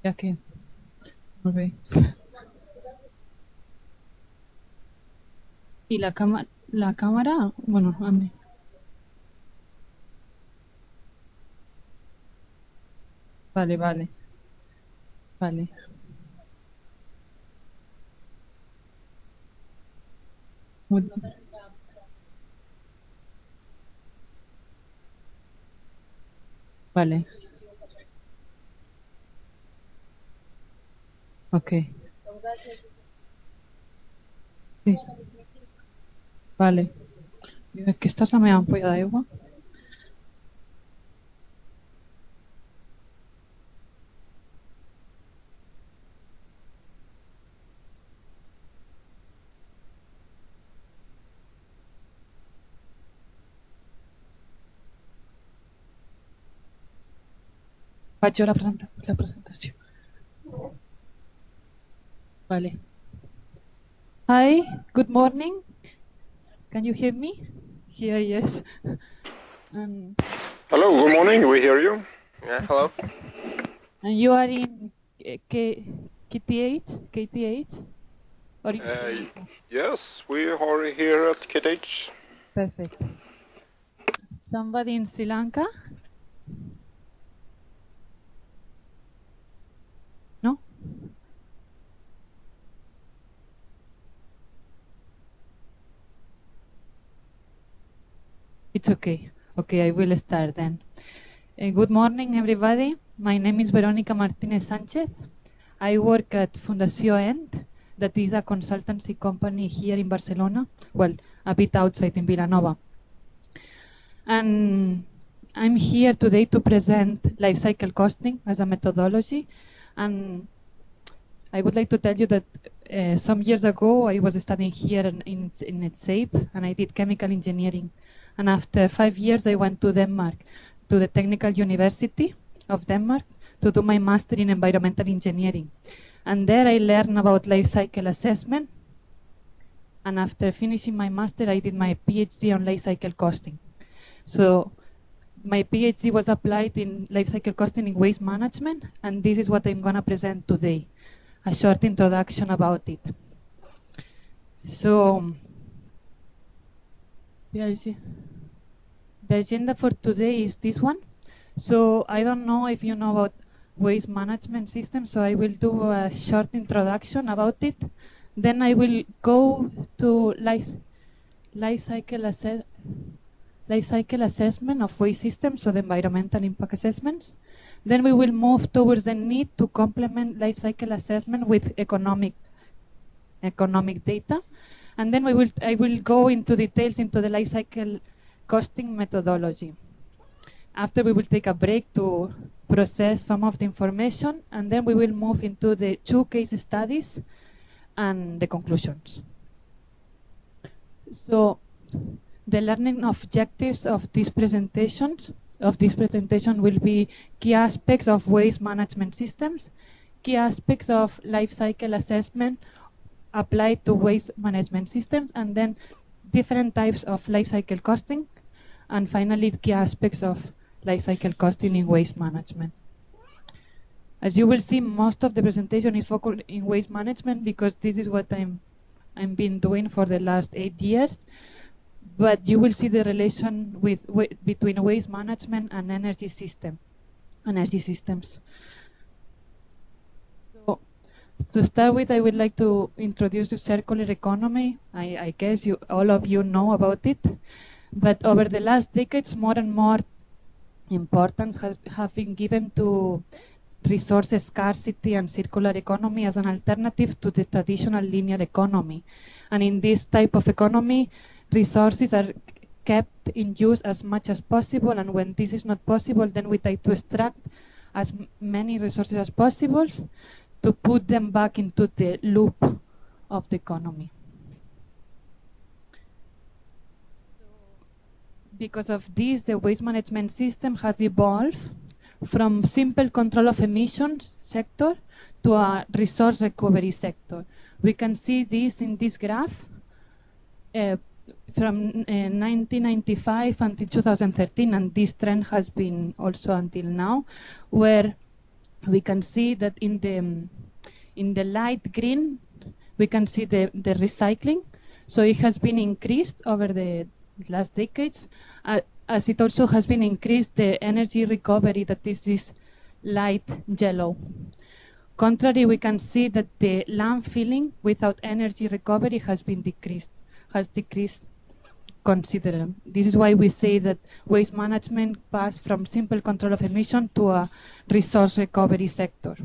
Ja que... Molt bé. I la càmera... Bueno, a mi. Vale, vale. Vale. Vale. Ok. Sí. Vale. Aquesta és la meva ampolla d'aigua. Faig jo la presentació. Vale. Hi, good morning. Can you hear me? Here, yes. Hello, good morning. We hear you. Yeah, hello. And you are in KTH? Or in Yes, we are here at KTH. Perfect. Somebody in Sri Lanka? No? It's okay. Okay, I will start then. Good morning, everybody. My name is Veronica Martinez-Sanchez. I work at Fundació ENT, that is a consultancy company here in Barcelona, well, a bit outside in Vilanova. And I'm here today to present life cycle costing as a methodology. And I would like to tell you that some years ago I was studying here in ETSEIB, and I did chemical engineering. And after 5 years I went to Denmark, to the Technical University of Denmark, to do my master in environmental engineering. And there I learned about life cycle assessment. And after finishing my master, I did my PhD on life cycle costing. So my PhD was applied in life cycle costing in waste management, and this is what I'm going to present today, a short introduction about it. So the agenda for today is this one. So I don't know if you know about waste management system, so I will do a short introduction about it. Then I will go to life cycle assessment of waste systems, so the environmental impact assessments. Then we will move towards the need to complement life cycle assessment with economic data. And then I will go into details into the life cycle costing methodology. After, we will take a break to process some of the information, and then we will move into the 2 case studies and the conclusions. So the learning objectives of this presentation will be key aspects of waste management systems, key aspects of life cycle assessment applied to waste management systems, and then different types of life cycle costing, and finally key aspects of life cycle costing in waste management. As you will see, most of the presentation is focused in waste management because this is what I've been doing for the last 8 years. But you will see the relation between waste management and energy systems. So, to start with, I would like to introduce the circular economy. I guess all of you know about it. But over the last decades, more and more importance have been given to resource scarcity and circular economy as an alternative to the traditional linear economy. And in this type of economy, resources are kept in use as much as possible, and when this is not possible, then we try to extract as many resources as possible to put them back into the loop of the economy. Because of this, the waste management system has evolved from simple control of emissions sector to a resource recovery sector. We can see this in this graph from 1995 until 2013, and this trend has been also until now, where we can see that in the light green, we can see the recycling. So it has been increased over the last decades, as it also has been increased the energy recovery, that is this light yellow. Contrary, we can see that the landfilling without energy recovery has decreased considerably. This is why we say that waste management passed from simple control of emission to a resource recovery sector.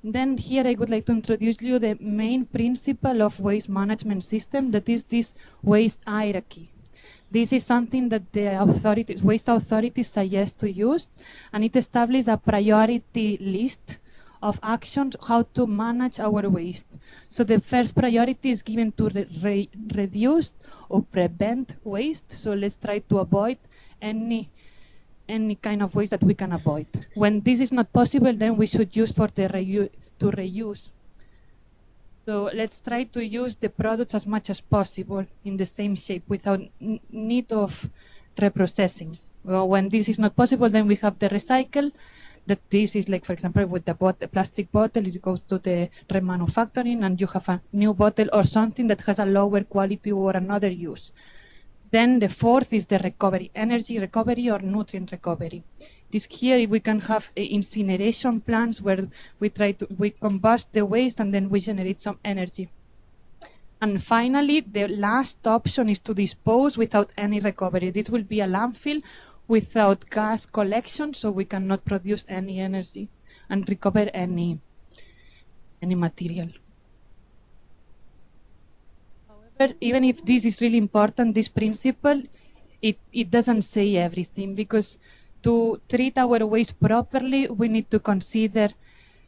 Then here I would like to introduce you the main principle of waste management system, that is this waste hierarchy. This is something that the waste authorities suggest to use, and it establishes a priority list of actions how to manage our waste. So the first priority is given to reduce or prevent waste. So let's try to avoid any kind of waste that we can avoid. When this is not possible, then we should use for the reuse. So let's try to use the products as much as possible in the same shape without need of reprocessing. Well, when this is not possible, then we have the recycle. That this is like, for example, with the plastic bottle, it goes to the remanufacturing, and you have a new bottle or something that has a lower quality or another use. Then the fourth is the recovery, energy recovery or nutrient recovery. This here we can have incineration plants where we combust the waste and then we generate some energy. And finally, the last option is to dispose without any recovery. This will be a landfill without gas collection, so we cannot produce any energy and recover any material. However, even if this is really important, this principle, it doesn't say everything, because to treat our waste properly, we need to consider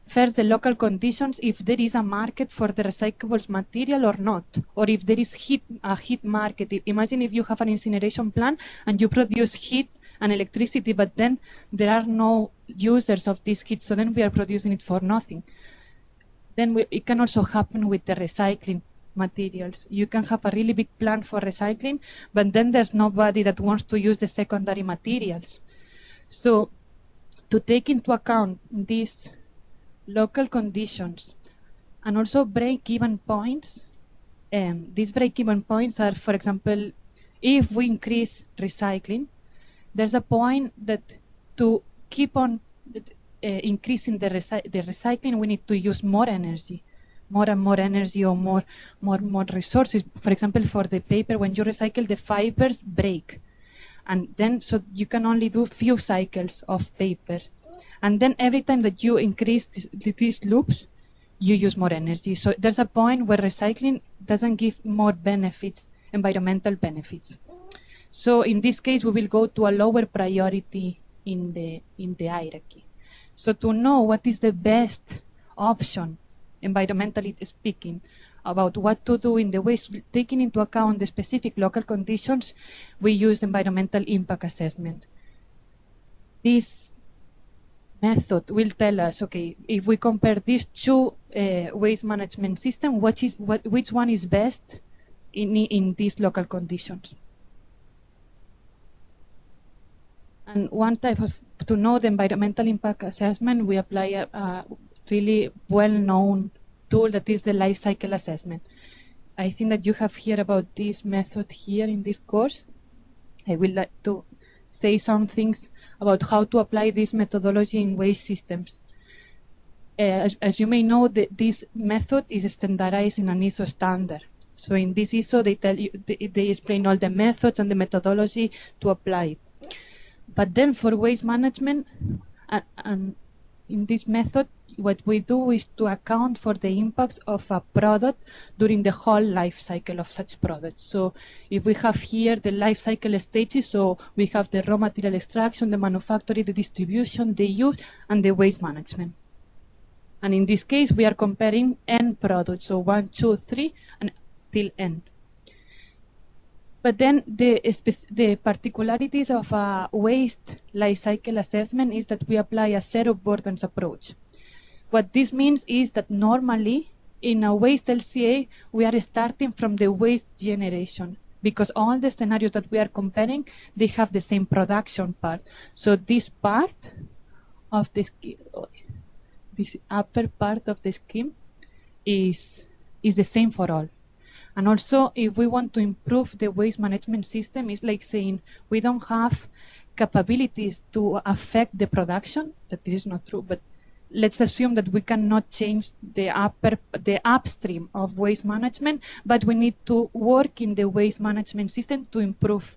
first the local conditions, if there is a market for the recyclables material or not, or if there is a heat market. Imagine if you have an incineration plant and you produce heat and electricity, but then there are no users of this heat, so then we are producing it for nothing. Then it can also happen with the recycling materials. You can have a really big plant for recycling, but then there's nobody that wants to use the secondary materials. So to take into account these local conditions and also break-even points, these break-even points are, for example, if we increase recycling, there's a point that to keep on increasing the recycling, we need to use more energy, more and more energy, or more resources. For example, for the paper, when you recycle, the fibers break. And then, so you can only do few cycles of paper. And then every time that you increase these loops, you use more energy. So there's a point where recycling doesn't give more benefits, environmental benefits. So in this case, we will go to a lower priority in the hierarchy. So to know what is the best option, environmentally speaking, about what to do in the waste, taking into account the specific local conditions, we use environmental impact assessment. This method will tell us, okay, if we compare these two waste management systems, which one is best in these local conditions. And one type of, to know the environmental impact assessment, we apply a really well-known tool, that is the life cycle assessment. I think that you have heard about this method here in this course. I would like to say some things about how to apply this methodology in waste systems. As you may know, this method is standardized in an ISO standard. So in this ISO, they tell you, they explain all the methods and the methodology to apply. But then for waste management, and in this method, what we do is to account for the impacts of a product during the whole life cycle of such products. So if we have here the life cycle stages, so we have the raw material extraction, the manufacturing, the distribution, the use, and the waste management. And in this case, we are comparing end products, so 1, 2, 3, and till end. But then the particularities of a waste life cycle assessment is that we apply a zero burdens approach. What this means is that normally in a waste LCA, we are starting from the waste generation, because all the scenarios that we are comparing, they have the same production part. So this part of the this upper part of the scheme is the same for all. And also, if we want to improve the waste management system, it's like saying we don't have capabilities to affect the production. That this is not true, but let's assume that we cannot change the upstream of waste management, but we need to work in the waste management system to improve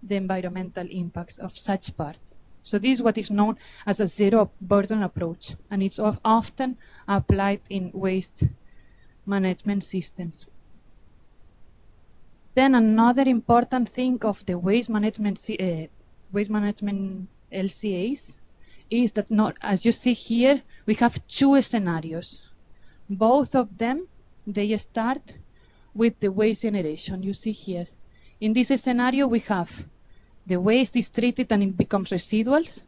the environmental impacts of such part. So this is what is known as a zero burden approach, and it's often applied in waste management systems. Then another important thing of the waste management LCAs is that, as you see here, we have two scenarios. Both of them, they start with the waste generation. You see here. In this scenario, we have the waste is treated and it becomes residuals,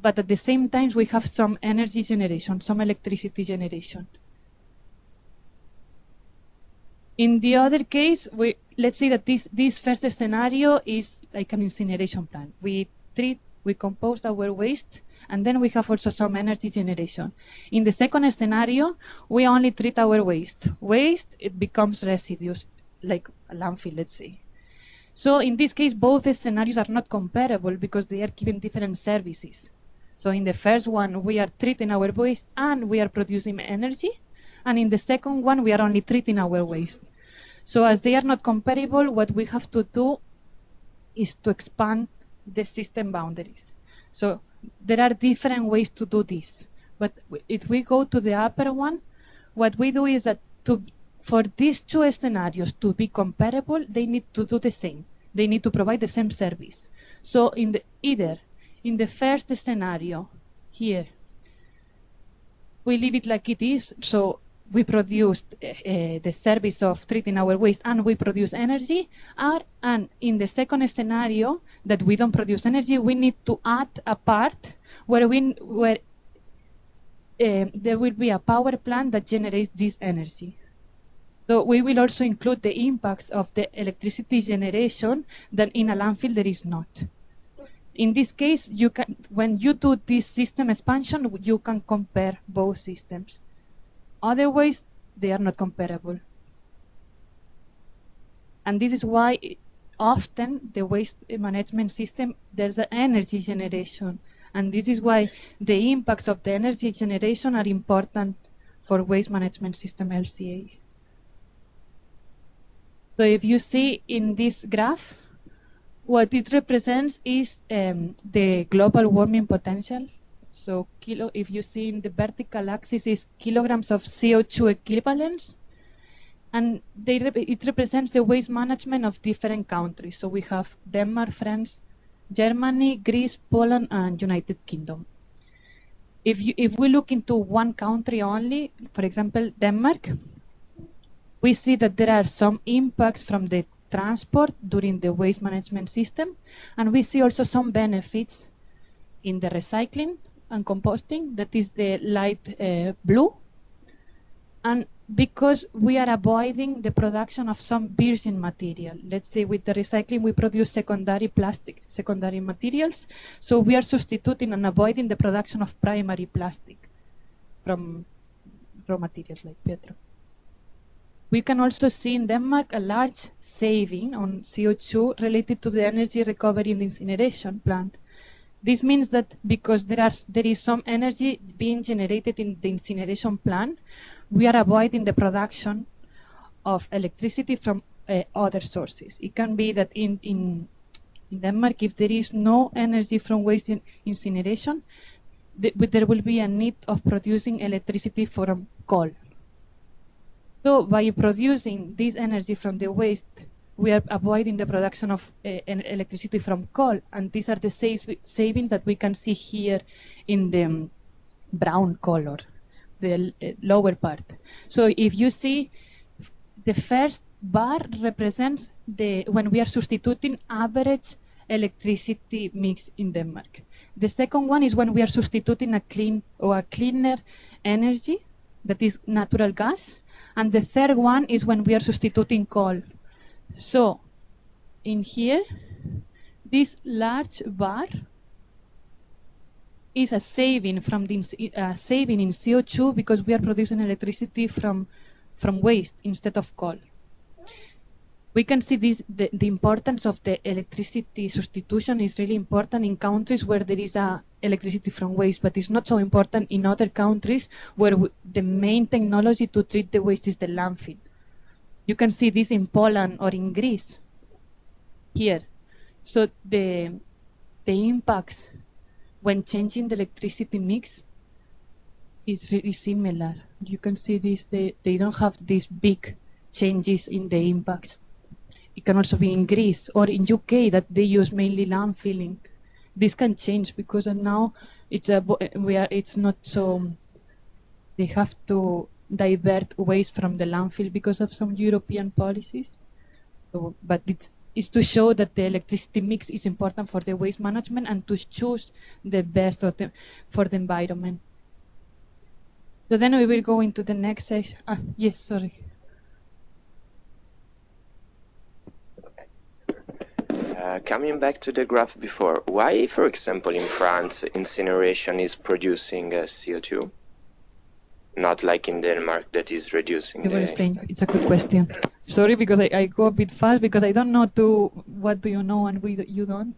but at the same time, we have some energy generation, some electricity generation. In the other case, let's say that this first scenario is like an incineration plant. We compost our waste, and then we have also some energy generation. In the second scenario, we only treat our waste. Waste, it becomes residues, like a landfill, let's say. So in this case, both scenarios are not comparable because they are given different services. So in the first one, we are treating our waste and we are producing energy. And in the second one, we are only treating our waste. So as they are not comparable, what we have to do is to expand the system boundaries. So there are different ways to do this. But if we go to the upper one, what we do is that for these two scenarios to be comparable, they need to do the same. They need to provide the same service. So either in the first scenario here, we leave it like it is. So we produced the service of treating our waste and we produce energy. And in the second scenario that we don't produce energy, we need to add a part where there will be a power plant that generates this energy. So we will also include the impacts of the electricity generation that in a landfill there is not. In this case, when you do this system expansion, you can compare both systems. Otherwise, they are not comparable. And this is why often the waste management system, there's an energy generation. And this is why the impacts of the energy generation are important for waste management system LCA. So if you see in this graph, what it represents is the global warming potential. So if you see in the vertical axis is kilograms of CO2 equivalents, and it represents the waste management of different countries. So we have Denmark, France, Germany, Greece, Poland, and United Kingdom. If we look into one country only, for example, Denmark, we see that there are some impacts from the transport during the waste management system, and we see also some benefits in the recycling and composting, that is the light blue. And because we are avoiding the production of some virgin material. Let's say with the recycling we produce secondary materials, so we are substituting and avoiding the production of primary plastic from raw materials like petrol. We can also see in Denmark a large saving on CO2 related to the energy recovery in the incineration plant. This means that because there is some energy being generated in the incineration plant, we are avoiding the production of electricity from other sources. It can be that in Denmark, if there is no energy from waste incineration, there will be a need of producing electricity from coal. So by producing this energy from the waste, we are avoiding the production of electricity from coal, and these are the savings that we can see here in the brown color, the lower part. So if you see, the first bar represents when we are substituting average electricity mix in Denmark. The second one is when we are substituting a cleaner energy, that is natural gas. And the third one is when we are substituting coal. So in here, this large bar is a saving from the saving in CO2 because we are producing electricity from waste instead of coal. We can see this, the importance of the electricity substitution is really important in countries where there is electricity from waste, but it's not so important in other countries where the main technology to treat the waste is the landfill. You can see this in Poland or in Greece here. So the impacts when changing the electricity mix is really similar. You can see this, they don't have these big changes in the impacts. It can also be in Greece or in UK that they use mainly landfilling. This can change because now it's not so. They have to divert waste from the landfill because of some European policies. So, but it's to show that the electricity mix is important for the waste management and to choose the best for the environment. So then we will go into the next section. Yes, sorry. Coming back to the graph before, why, for example, in France, incineration is producing CO2? Not like in Denmark that is reducing. I will explain. It's a good question. Sorry, because I go a bit fast because I don't know what do you know and you don't.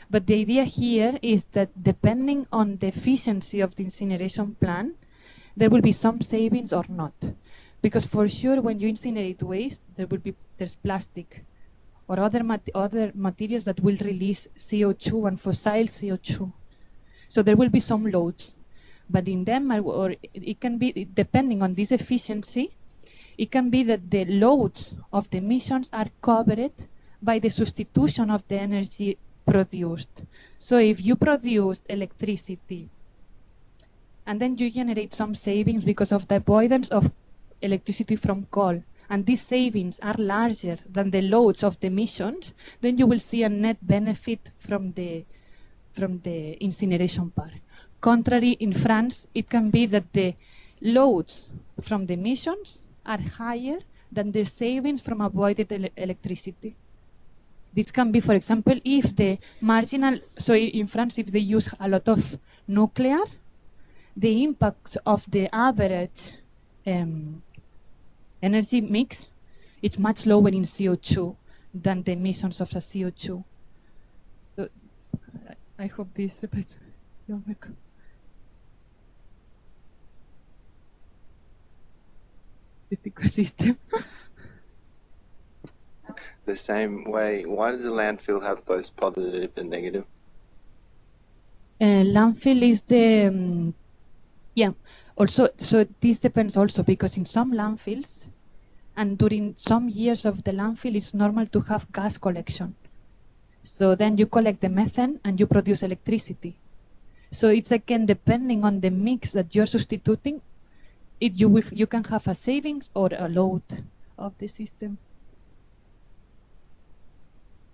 But the idea here is that depending on the efficiency of the incineration plant, there will be some savings or not. Because for sure, when you incinerate waste, there's plastic or other materials that will release CO2 and fossil CO2. So there will be some loads. But in them, or it can be, depending on this efficiency, it can be that the loads of the emissions are covered by the substitution of the energy produced. So if you produced electricity and then you generate some savings because of the avoidance of electricity from coal, and these savings are larger than the loads of the emissions, then you will see a net benefit from the incineration part. Contrary, in France, it can be that the loads from the emissions are higher than the savings from avoided electricity. This can be, for example, if the marginal, so in France, if they use a lot of nuclear, the impacts of the average energy mix, it's much lower in CO2 than the emissions of the CO2. So I hope this represents. Ecosystem. The same way, why does the landfill have both positive and negative? Landfill is the also, so this depends also because in some landfills and during some years of the landfill it's normal to have gas collection. So then you collect the methane and you produce electricity. So it's again depending on the mix that you're substituting, you can have a savings or a load of the system.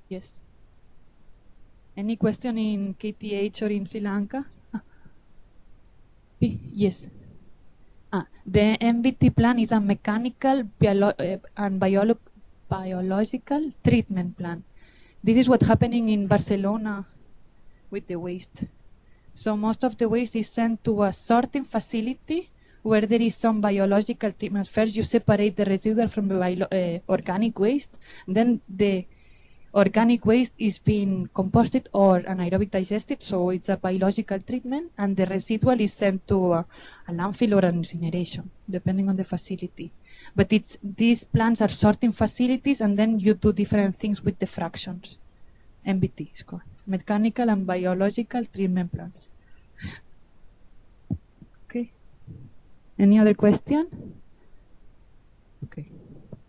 Yes. Any question in KTH or in Sri Lanka? Yes. The MBT plan is a mechanical and biological treatment plan. This is what's happening in Barcelona with the waste. So most of the waste is sent to a sorting facility where there is some biological treatment. First you separate the residual from the organic waste, then the organic waste is being composted or anaerobic digested, so it's a biological treatment, and the residual is sent to a landfill or an incineration, depending on the facility. But these plants are sorting facilities, and then you do different things with the fractions. MBT is called mechanical and biological treatment plants. Okay. Any other question? Okay.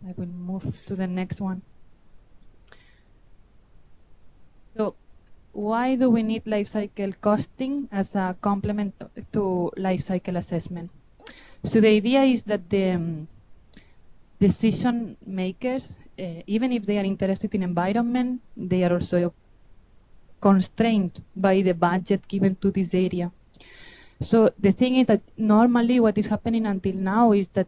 I will move to the next one. So, why do we need life cycle costing as a complement to life cycle assessment? So the idea is that the decision makers, even if they are interested in environment, they are also constrained by the budget given to this area. So the thing is that normally what is happening until now is that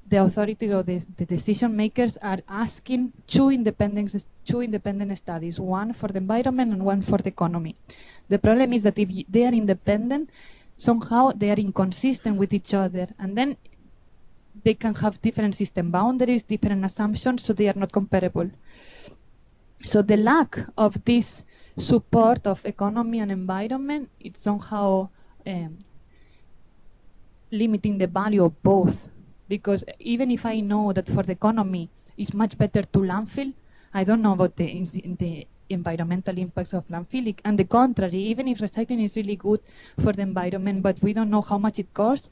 the authorities or the decision makers are asking two independent studies, one for the environment and one for the economy. The problem is that if they are independent, somehow they are inconsistent with each other, and then they can have different system boundaries, different assumptions, so they are not comparable. So the lack of this support of economy and environment, it's somehow limiting the value of both. Because even if I know that for the economy it's much better to landfill, I don't know about the environmental impacts of landfill. And the contrary, even if recycling is really good for the environment, but we don't know how much it costs,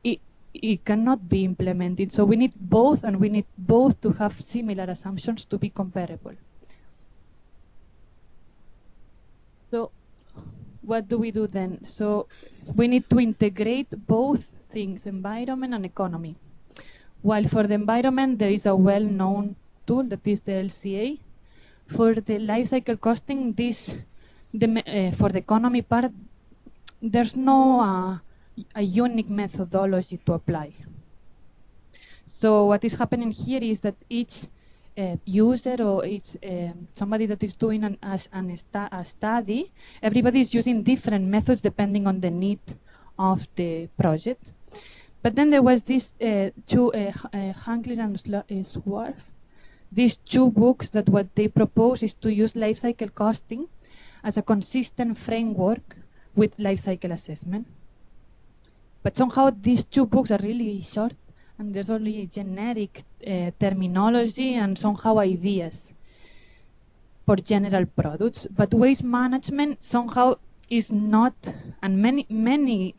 it cannot be implemented. So we need both, and we need both to have similar assumptions to be comparable. So what do we do then? So we need to integrate both things, environment and economy. While for the environment there is a well-known tool that is the LCA. For the life cycle costing, for the economy part, there's no a unique methodology to apply. So what is happening here is that each user or each somebody that is doing a study, everybody is using different methods depending on the need of the project. But then there was these two, Hanklin and Swarf, these two books that what they propose is to use life cycle costing as a consistent framework with life cycle assessment. But somehow these two books are really short, and there's only generic terminology and somehow ideas for general products. But waste management somehow is not, and many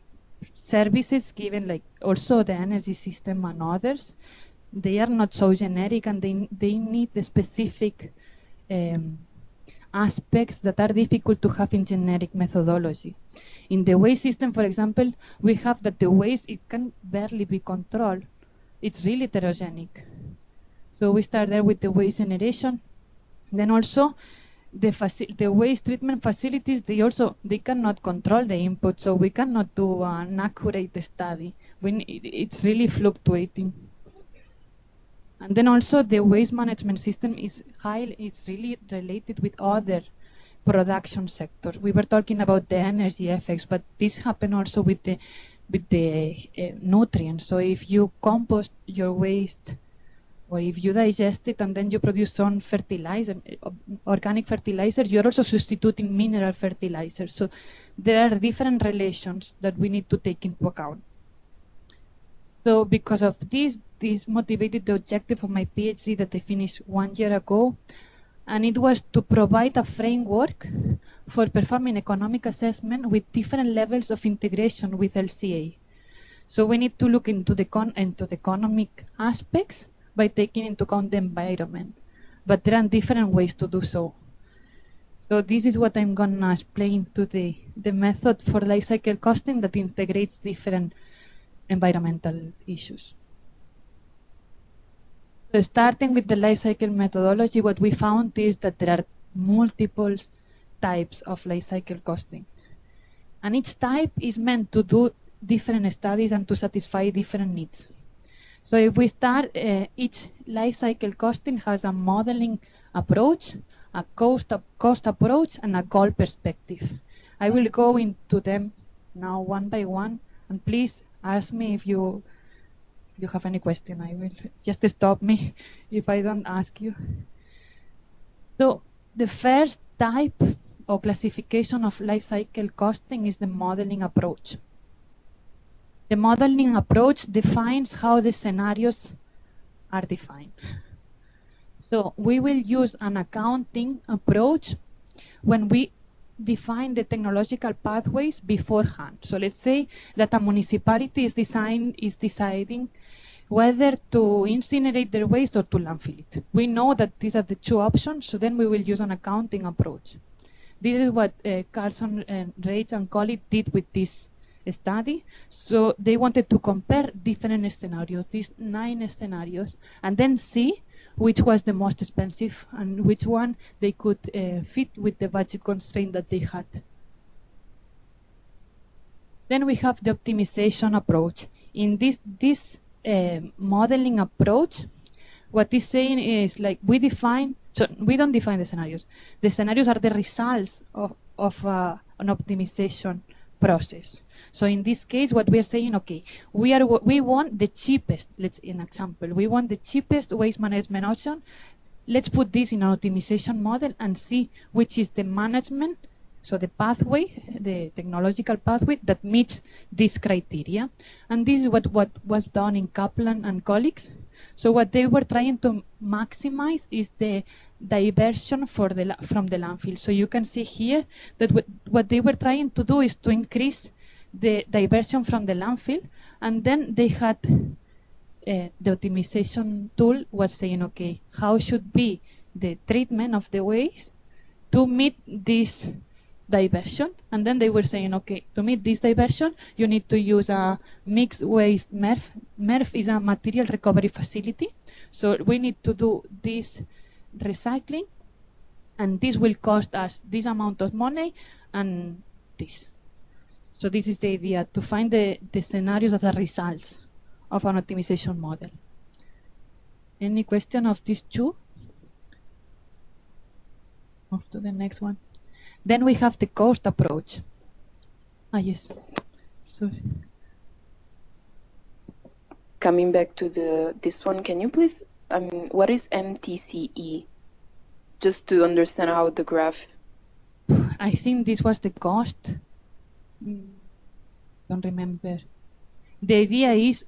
services given, like also the energy system and others, they are not so generic, and they need the specific aspects that are difficult to have in generic methodology. In the waste system, for example, we have that the waste, it can barely be controlled. It's really heterogenic. So we start there with the waste generation. Then also the waste treatment facilities, they cannot control the input, so we cannot do an accurate study. It's really fluctuating. And then also the waste management system is really related with other production sectors. We were talking about the energy effects, but this happens also with the nutrients. So if you compost your waste, or if you digest it and then you produce some fertilizer, organic fertilizer, you're also substituting mineral fertilizer. So there are different relations that we need to take into account. So because of this motivated the objective of my PhD that I finished 1 year ago, and it was to provide a framework for performing economic assessment with different levels of integration with LCA. So we need to look into the economic aspects by taking into account the environment, but there are different ways to do so. So this is what I'm going to explain today, the method for life cycle costing that integrates different environmental issues. So starting with the life cycle methodology, what we found is that there are multiple types of life cycle costing. And each type is meant to do different studies and to satisfy different needs. So if we start, each life cycle costing has a modeling approach, a cost approach, and a goal perspective. I will go into them now one by one, and please ask me if you have any question. I will just stop me if I don't ask you. So the first type or classification of life cycle costing is the modeling approach. The modeling approach defines how the scenarios are defined. So we will use an accounting approach when we define the technological pathways beforehand. So let's say that a municipality is deciding whether to incinerate their waste or to landfill it. We know that these are the two options, so then we will use an accounting approach. This is what Carlson, Reitz, and colleagues did with this study. So they wanted to compare different scenarios, these 9 scenarios, and then see which was the most expensive and which one they could fit with the budget constraint that they had. Then we have the optimization approach. In this modeling approach, what it's saying is like we don't define the scenarios. The scenarios are the results of an optimization process. So in this case, what we are saying, okay, we want the cheapest. Let's an example. We want the cheapest waste management option. Let's put this in an optimization model and see which is the management. So the pathway, the technological pathway that meets this criteria. And this is what was done in Kaplan and colleagues. So what they were trying to maximize is the diversion from the landfill. So you can see here that what they were trying to do is to increase the diversion from the landfill. And then they had the optimization tool was saying, okay, how should be the treatment of the waste to meet this diversion? And then they were saying, okay, to meet this diversion, you need to use a mixed waste MRF. MRF is a material recovery facility. So we need to do this recycling, and this will cost us this amount of money and this. So this is the idea, to find the scenarios as a result of an optimization model. Any question of these two? Move to the next one. Then we have the cost approach. Yes. Sorry. Coming back to this one, can you please, what is MTCE? Just to understand how the graph. I think this was the cost. Don't remember. The idea is,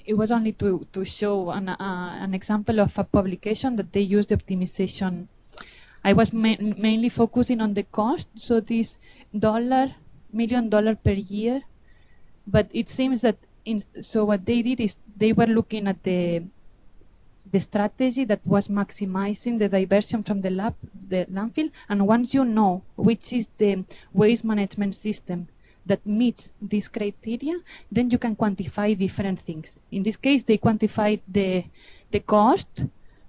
it was only to show an example of a publication that they used the optimization. I was mainly focusing on the cost, so this $1 million per year. But it seems that so what they did is they were looking at the strategy that was maximizing the diversion from the landfill. And once you know which is the waste management system that meets this criteria, then you can quantify different things. In this case, they quantified the cost.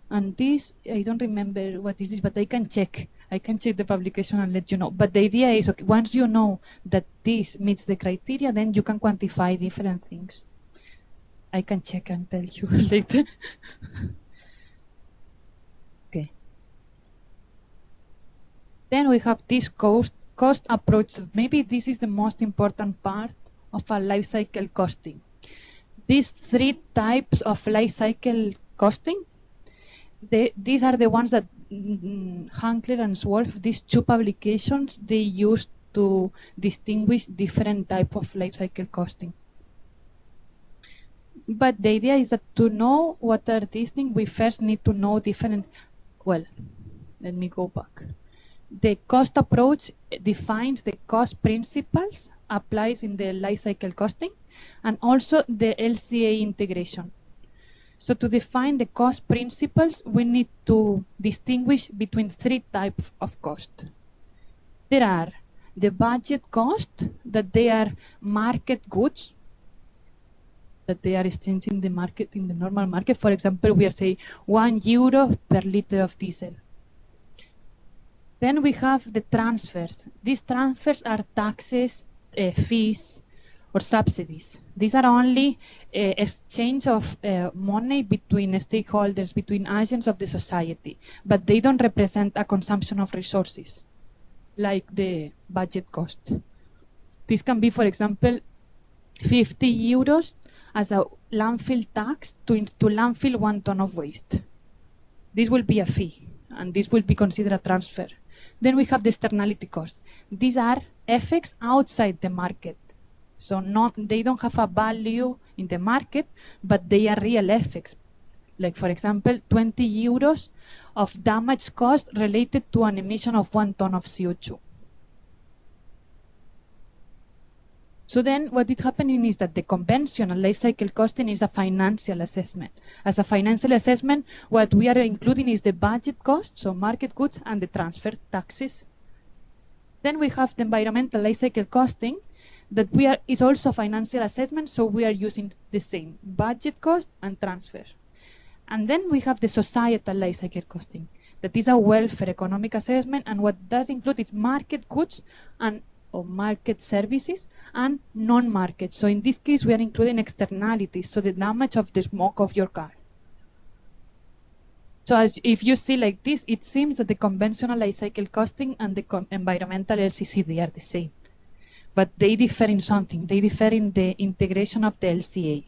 And this, I don't remember what is this, but I can check. I can check the publication and let you know. But the idea is, okay, once you know that this meets the criteria, then you can quantify different things. I can check and tell you later. Okay. Then we have this cost approach. Maybe this is the most important part of a life cycle costing. These three types of life cycle costing, these are the ones that Hankler and Swolf, these two publications, they used to distinguish different type of life cycle costing. But the idea is that to know what are these things, we first need to know different. Well, let me go back. The cost approach defines the cost principles applies in the life cycle costing, and also the LCA integration. So to define the cost principles, we need to distinguish between three types of cost. There are the budget cost, that they are market goods, that they are exchanging the market in the normal market. For example, we are saying €1 per liter of diesel. Then we have the transfers. These transfers are taxes, fees, or subsidies. These are only exchange of money between stakeholders, between agents of the society, but they don't represent a consumption of resources, like the budget cost. This can be, for example, €50 as a landfill tax to landfill 1 ton of waste. This will be a fee, and this will be considered a transfer. Then we have the externality cost. These are effects outside the market. So they don't have a value in the market, but they are real effects. Like, for example, €20 of damage cost related to an emission of 1 ton of CO2. So then what is happening is that the conventional life cycle costing is a financial assessment. As a financial assessment, what we are including is the budget cost, so market goods, and the transfer taxes. Then we have the environmental life cycle costing, that is also financial assessment, so we are using the same budget cost and transfer. And then we have the societal life cycle costing, that is a welfare economic assessment, and what does include is market goods and or market services and non-market. So in this case, we are including externalities, so the damage of the smoke of your car. So as if you see like this, it seems that the conventional life cycle costing and the environmental LCC, they are the same. But they differ in something. They differ in the integration of the LCA.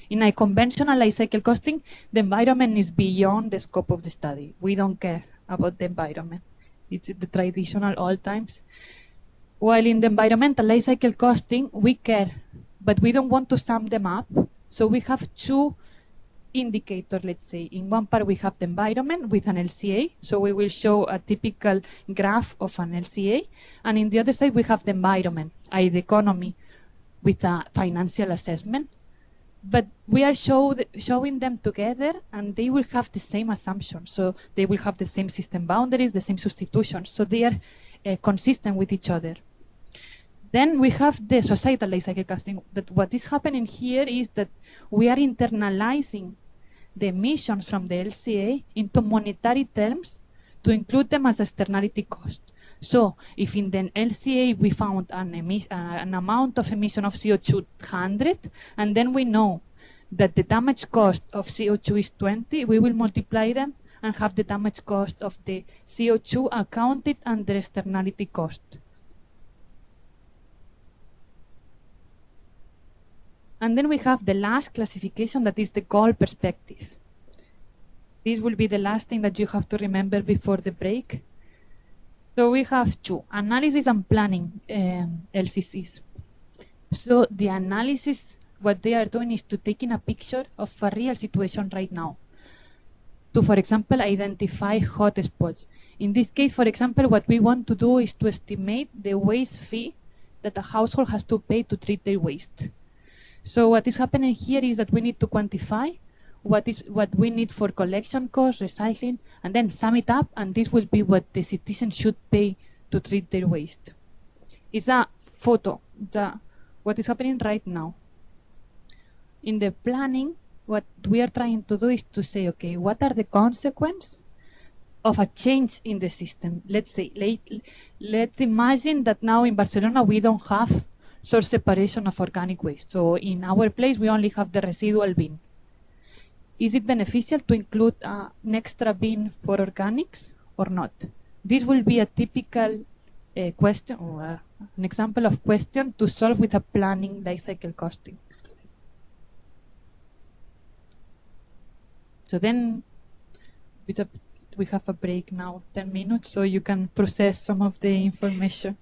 In a conventional life cycle costing, the environment is beyond the scope of the study. We don't care about the environment. It's the traditional old times. While in the environmental life cycle costing, we care, but we don't want to sum them up. So we have two indicators, let's say. In one part, we have the environment with an LCA. So we will show a typical graph of an LCA. And in the other side, we have the environment, i.e. the economy, with a financial assessment. But we are showing them together, and they will have the same assumptions. So they will have the same system boundaries, the same substitutions. So they are consistent with each other. Then we have the societal life cycle costing. That what is happening here is that we are internalizing the emissions from the LCA into monetary terms to include them as externality cost. So if in the LCA we found an amount of emission of CO2 100, and then we know that the damage cost of CO2 is 20, we will multiply them and have the damage cost of the CO2 accounted under externality cost. And then we have the last classification, that is the goal perspective. This will be the last thing that you have to remember before the break. So we have two, analysis and planning LCCs. So the analysis, what they are doing is to taking a picture of a real situation right now. To, for example, identify hotspots. In this case, for example, what we want to do is to estimate the waste fee that a household has to pay to treat their waste. So what is happening here is that we need to quantify what we need for collection costs, recycling, and then sum it up, and this will be what the citizens should pay to treat their waste. It's a photo, what is happening right now. In the planning, what we are trying to do is to say, okay, what are the consequences of a change in the system? Let's say, let's imagine that now in Barcelona we don't have source separation of organic waste. So in our place we only have the residual bin. Is it beneficial to include an extra bin for organics or not? This will be a typical question, or an example of question to solve with a planning life cycle costing. So then we have a break now, 10 minutes, so you can process some of the information.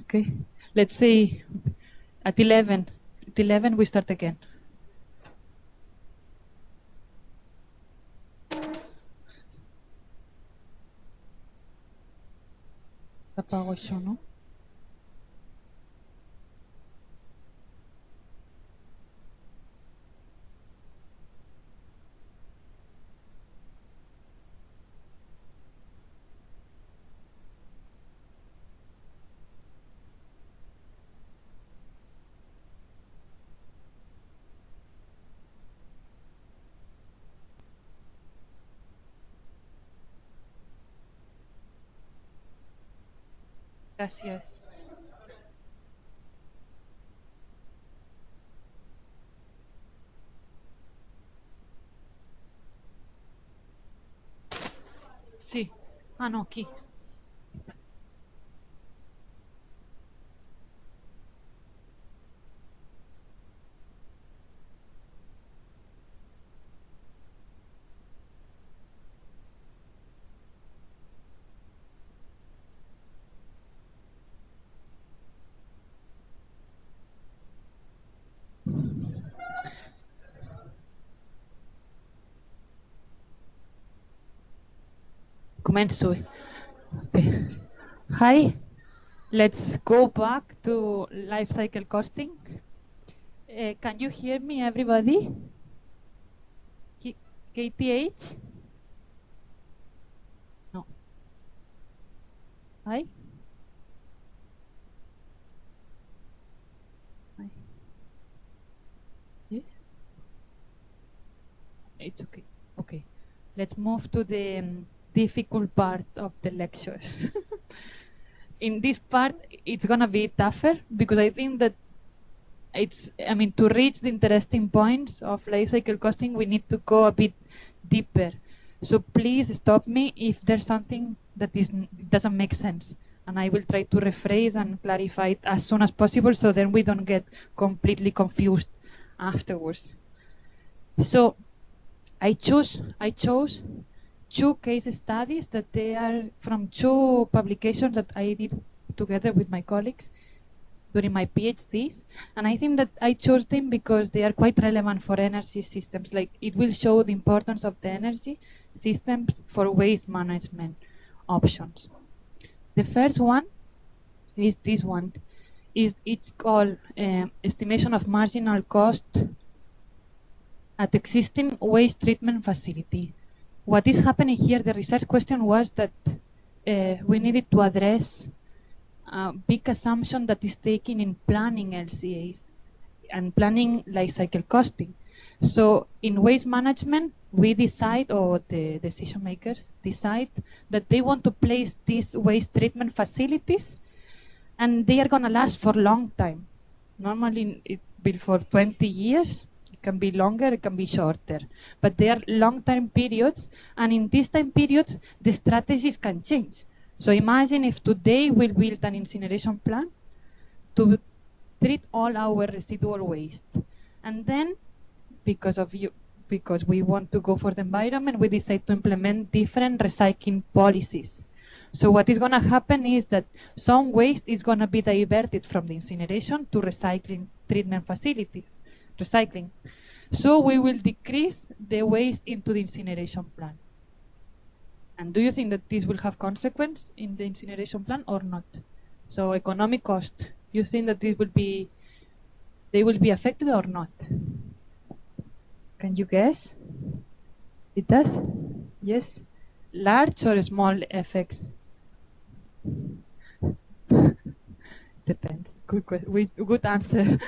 Okay, let's say at 11 we start again. Apago això, no? Gracias. Sí. Ah, no, aquí. Començo. Okay. Hi, let's go back to life cycle costing. Can you hear me, everybody? KTH? No. Hi? Hi. Yes? It's okay. Okay. Let's move to the difficult part of the lecture. in this part, it's gonna be tougher because I think that to reach the interesting points of life cycle costing, we need to go a bit deeper. So please stop me if there's something that doesn't make sense. And I will try to rephrase and clarify it as soon as possible so then we don't get completely confused afterwards. So I chose 2 case studies that they are from 2 publications that I did together with my colleagues during my PhDs, and I think that I chose them because they are quite relevant for energy systems. Like, it will show the importance of the energy systems for waste management options. The first one is this one. It's called estimation of marginal cost at existing waste treatment facility. What is happening here, the research question was that we needed to address a big assumption that is taken in planning LCAs and planning life cycle costing. So in waste management, we decide, or the decision makers decide, that they want to place these waste treatment facilities and they are going to last for a long time. Normally it will be for 20 years. It can be longer, it can be shorter, but they are long-term periods, and in these time periods, the strategies can change. So imagine if today we build an incineration plant to treat all our residual waste, and then because we want to go for the environment, we decide to implement different recycling policies. So what is going to happen is that some waste is going to be diverted from the incineration to recycling treatment facility, recycling. So we will decrease the waste into the incineration plant. And do you think that this will have consequence in the incineration plant or not? So economic cost, you think that they will be affected or not? Can you guess? It does? Yes? Large or small effects? Depends. Good answer.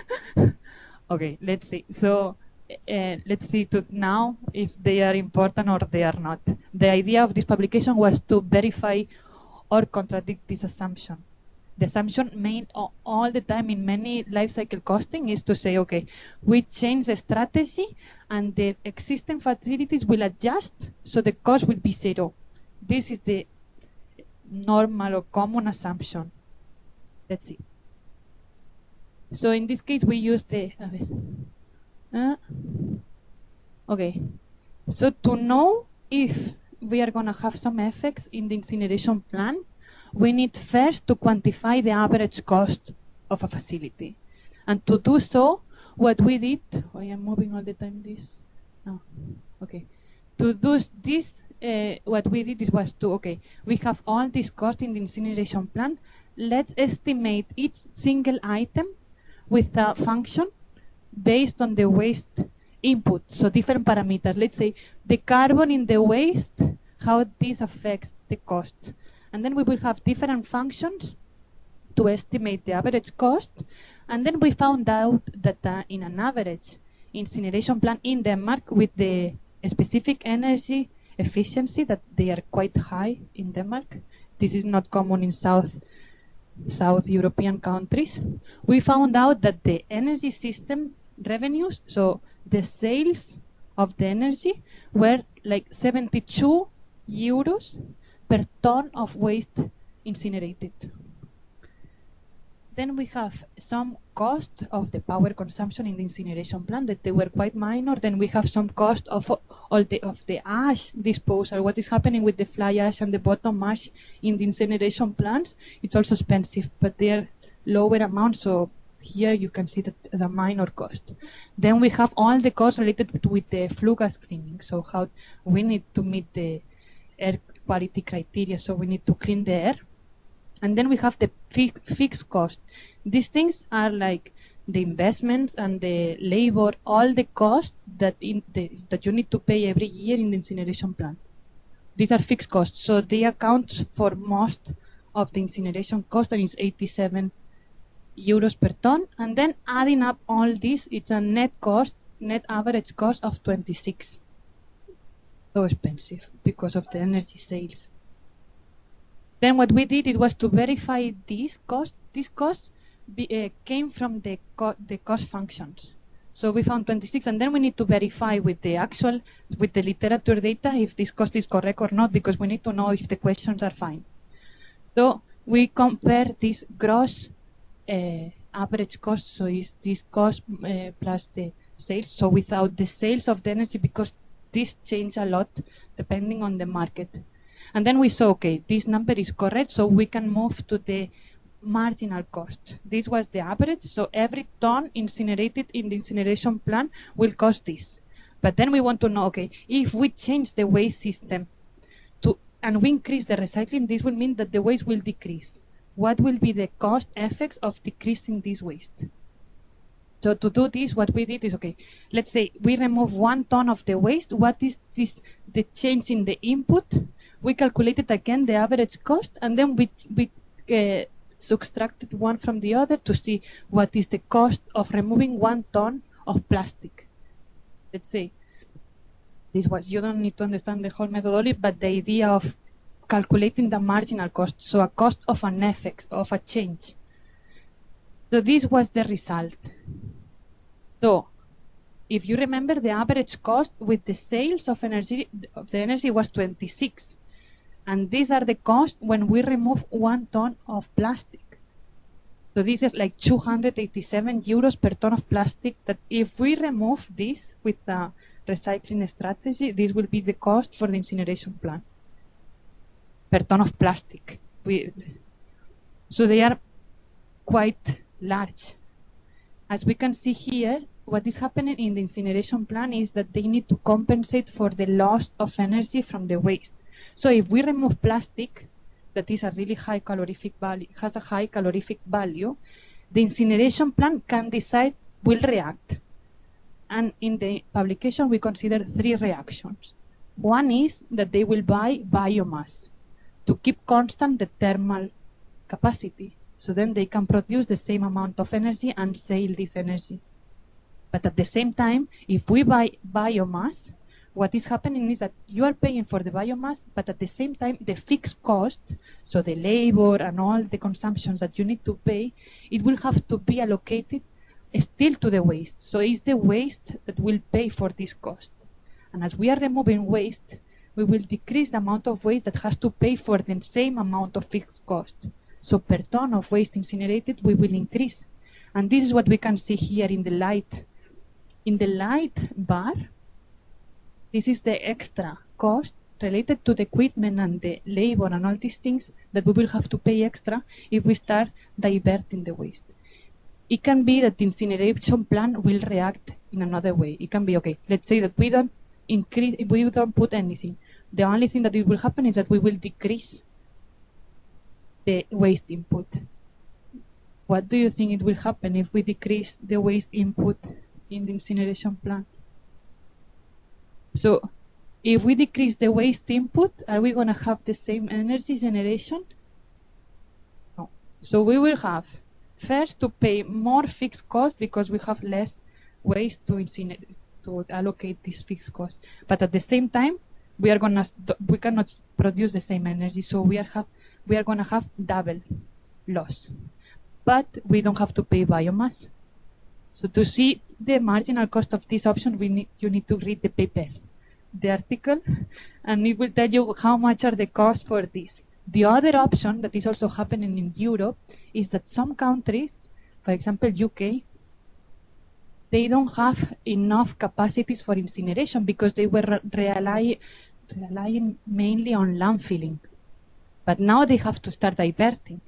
Okay, let's see. So let's see now if they are important or they are not. The idea of this publication was to verify or contradict this assumption. The assumption made all the time in many life cycle costing is to say, okay, we change the strategy and the existing facilities will adjust, so the cost will be 0. This is the normal or common assumption. Let's see. So in this case, we use the... okay. So to know if we are going to have some effects in the incineration plant, we need first to quantify the average cost of a facility. And to do so, what we did... Oh, I am moving all the time this. No. Okay. To do this, what we did was to, okay, we have all this cost in the incineration plant. Let's estimate each single item with a function based on the waste input. So different parameters. Let's say the carbon in the waste, how this affects the cost. And then we will have different functions to estimate the average cost. And then we found out that in an average incineration plant in Denmark with the specific energy efficiency that they are quite high in Denmark. This is not common in South European countries. We found out that the energy system revenues, so the sales of the energy, were like 72 euros per ton of waste incinerated. Then we have some cost of the power consumption in the incineration plant that they were quite minor. Then we have some cost of the ash disposal. What is happening with the fly ash and the bottom ash in the incineration plants? It's also expensive, but they are lower amounts. So here you can see that as a minor cost. Then we have all the costs related with the flue gas cleaning. So how we need to meet the air quality criteria. So we need to clean the air. And then we have the fixed cost. These things are like the investments and the labor, all the costs that you need to pay every year in the incineration plant. These are fixed costs, so they account for most of the incineration cost, and it's 87 euros per ton. And then adding up all this, it's a net average cost of 26. So expensive because of the energy sales. Then what we did, it was to verify this cost. This cost came from the cost functions. So we found 26, and then we need to verify with the literature data if this cost is correct or not, because we need to know if the questions are fine. So we compare this gross average cost, so is this cost plus the sales, so without the sales of the energy, because this changes a lot depending on the market. And then we saw, okay, this number is correct, so we can move to the marginal cost. This was the average, so every ton incinerated in the incineration plant will cost this. But then we want to know, okay, if we change the waste system and we increase the recycling, this will mean that the waste will decrease. What will be the cost effects of decreasing this waste? So to do this, what we did is, okay, let's say we remove 1 ton of the waste. What is the change in the input? We calculated again the average cost, and then we subtracted one from the other to see what is the cost of removing 1 ton of plastic. Let's say this was, you don't need to understand the whole methodology, but the idea of calculating the marginal cost, so a cost of an effect, of a change. So this was the result. So if you remember, the average cost with the sales of energy was 26. And these are the costs when we remove 1 ton of plastic. So this is like 287 euros per ton of plastic, that if we remove this with a recycling strategy, this will be the cost for the incineration plant per ton of plastic. So they are quite large. As we can see here, what is happening in the incineration plant is that they need to compensate for the loss of energy from the waste. So if we remove plastic, that is a really high calorific value, has a high calorific value, the incineration plant can decide, will react. And in the publication, we consider 3 reactions. One is that they will buy biomass to keep constant the thermal capacity. So then they can produce the same amount of energy and sell this energy. But at the same time, if we buy biomass, what is happening is that you are paying for the biomass, but at the same time, the fixed cost, so the labor and all the consumptions that you need to pay, it will have to be allocated still to the waste. So it's the waste that will pay for this cost. And as we are removing waste, we will decrease the amount of waste that has to pay for the same amount of fixed cost. So per ton of waste incinerated, we will increase. And this is what we can see here in the light. In the light bar, this is the extra cost related to the equipment and the labor and all these things that we will have to pay extra if we start diverting the waste. It can be that the incineration plant will react in another way. It can be, okay, let's say that we don't put anything. The only thing that it will happen is that we will decrease the waste input. What do you think it will happen if we decrease the waste input in the incineration plant? So if we decrease the waste input, are we going to have the same energy generation? No. So we will have first to pay more fixed cost because we have less waste to incinerate, to allocate this fixed cost. But at the same time, we cannot produce the same energy, so we are going to have double loss. But we don't have to pay biomass. So to see the marginal cost of this option, you need to read the paper, the article, and it will tell you how much are the costs for this. The other option that is also happening in Europe is that some countries, for example UK, they don't have enough capacities for incineration because they were relying mainly on landfilling. But now they have to start diverting.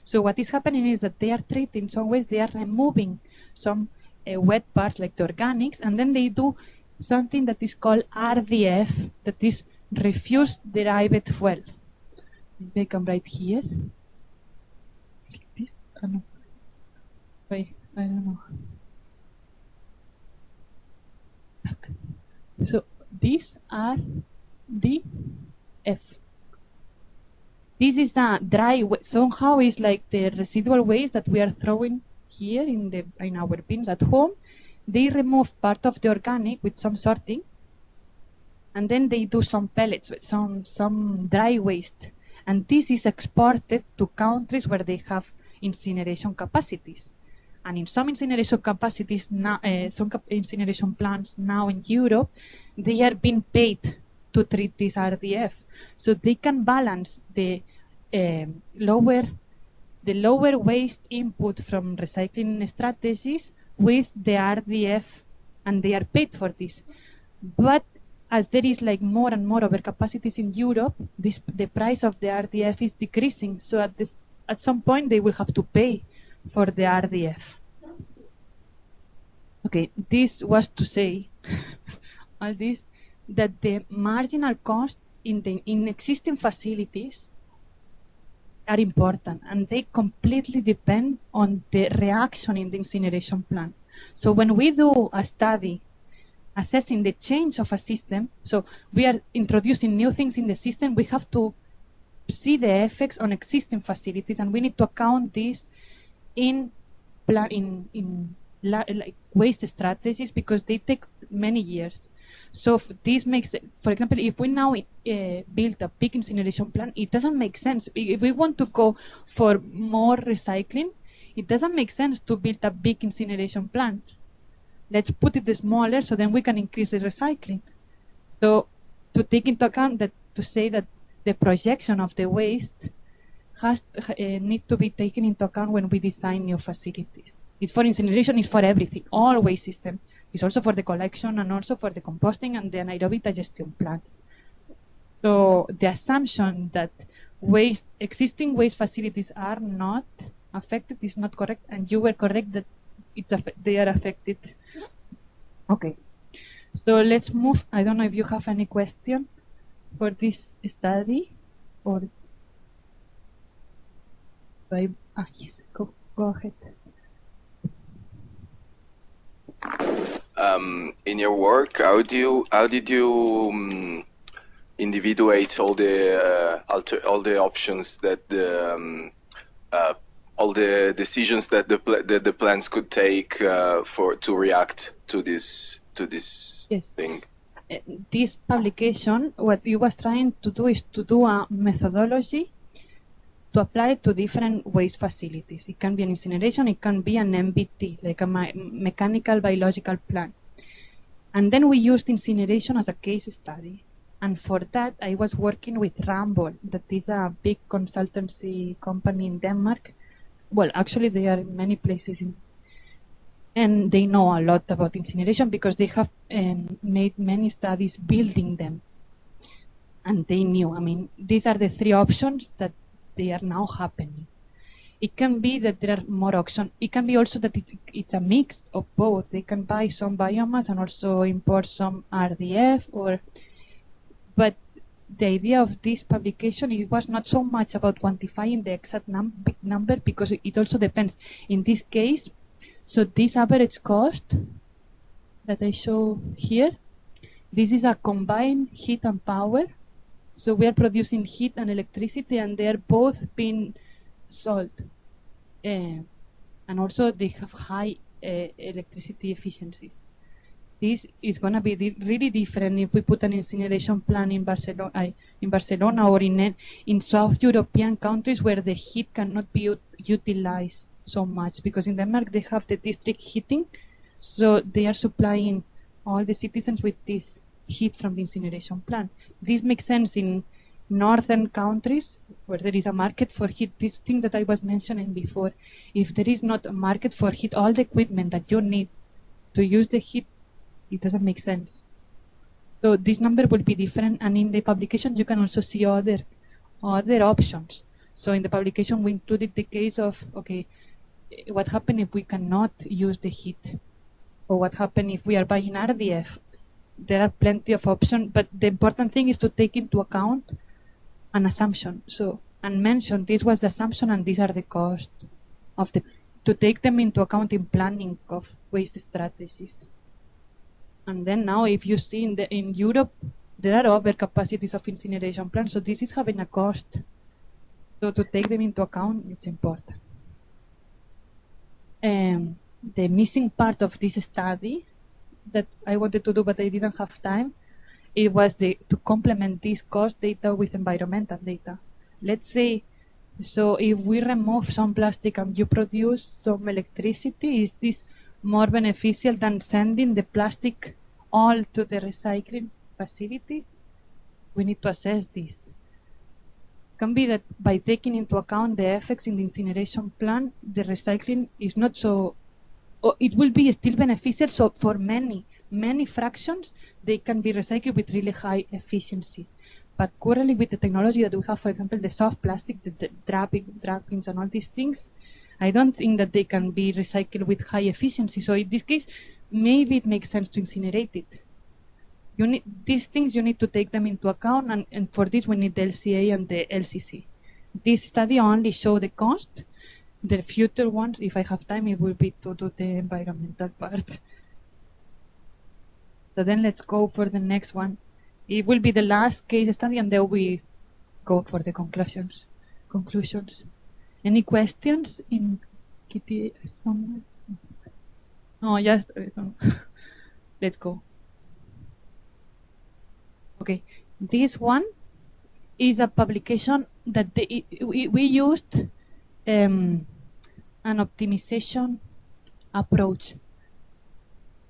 So what is happening is that they are treating, some ways they are removing some wet parts like the organics, and then they do something that is called RDF, that is refuse derived fuel. Maybe I can write here. Like this? I don't know. Wait, I don't know. Okay. So these are the F. This is a dry waste. Somehow it's like the residual waste that we are throwing here in our bins at home. They remove part of the organic with some sorting, and then they do some pellets with some dry waste, And this is exported to countries where they have incineration capacities. And in some incineration capacities, now, incineration plants now in Europe, they are being paid to treat this RDF. So they can balance the lower waste input from recycling strategies with the RDF, and they are paid for this. But as there is like more and more overcapacities in Europe, the price of the RDF is decreasing. So at some point they will have to pay for the RDF. Okay, this was to say all this, that the marginal cost in existing facilities are important, and they completely depend on the reaction in the incineration plant. So when we do a study assessing the change of a system, so we are introducing new things in the system, we have to see the effects on existing facilities, and we need to account this in like waste strategies, because they take many years. So this makes, for example, if we now build a big incineration plant, it doesn't make sense. If we want to go for more recycling, it doesn't make sense to build a big incineration plant. Let's put it smaller so then we can increase the recycling. So to take into account that, to say that the projection of the waste has need to be taken into account when we design new facilities. It's for incineration, it's for everything, all waste system. It's also for the collection and also for the composting and the anaerobic digestion plants. So the assumption that existing waste facilities are not affected is not correct, and you were correct that they are affected. Okay, so let's move. I don't know if you have any question for this study, or yes, go ahead. In your work, how did you individuate all the options that all the decisions that the plants could take to react to this yes. thing? This publication, what it was trying to do is to do a methodology to apply it to different waste facilities. It can be an incineration, it can be an MBT, like a mechanical biological plant. And then we used incineration as a case study. And for that, I was working with Ramboll, that is a big consultancy company in Denmark. Well, actually, they are in many places, and they know a lot about incineration because they have made many studies building them. And they knew, I mean, these are the three options that they are now happening. It can be that there are more options. It can be also that it's a mix of both. They can buy some biomass and also import some RDF, but the idea of this publication, it was not so much about quantifying the exact number, because it also depends. In this case, so this average cost that I show here, this is a combined heat and power. So we are producing heat and electricity, and they are both being sold. And also they have high electricity efficiencies. This is going to be really different if we put an incineration plant in Barcelona or in South European countries where the heat cannot be utilized so much, because in Denmark they have the district heating, so they are supplying all the citizens with this heat from the incineration plant. This makes sense in northern countries where there is a market for heat. This thing that I was mentioning before, if there is not a market for heat, all the equipment that you need to use the heat, it doesn't make sense. So this number will be different, and in the publication you can also see other options. So in the publication we included the case of, okay, what happens if we cannot use the heat, or what happens if we are buying RDF. There are plenty of options, but the important thing is to take into account an assumption. So, and mention this was the assumption and these are the costs of to take them into account in planning of waste strategies. And then now, if you see in Europe, there are overcapacities of incineration plants, so this is having a cost. So to take them into account, it's important. The missing part of this study that I wanted to do, but I didn't have time, it was to complement this cost data with environmental data. let's say, so if we remove some plastic and you produce some electricity, is this more beneficial than sending the plastic all to the recycling facilities? We need to assess this. Can be that by taking into account the effects in the incineration plant, the recycling is not so, or it will be still beneficial. So for many fractions, they can be recycled with really high efficiency. But currently with the technology that we have, for example, the soft plastic, the drag-ins and all these things, I don't think that they can be recycled with high efficiency. So in this case, maybe it makes sense to incinerate it. These things, you need to take them into account, and for this we need the LCA and the LCC. This study only shows the cost. The future ones, if I have time, it will be to do the environmental part. So then let's go for the next one. It will be the last case study, and then we go for the conclusions. Any questions in Kitty somewhere? No, just let's go. Okay, this one is a publication that we used an optimization approach.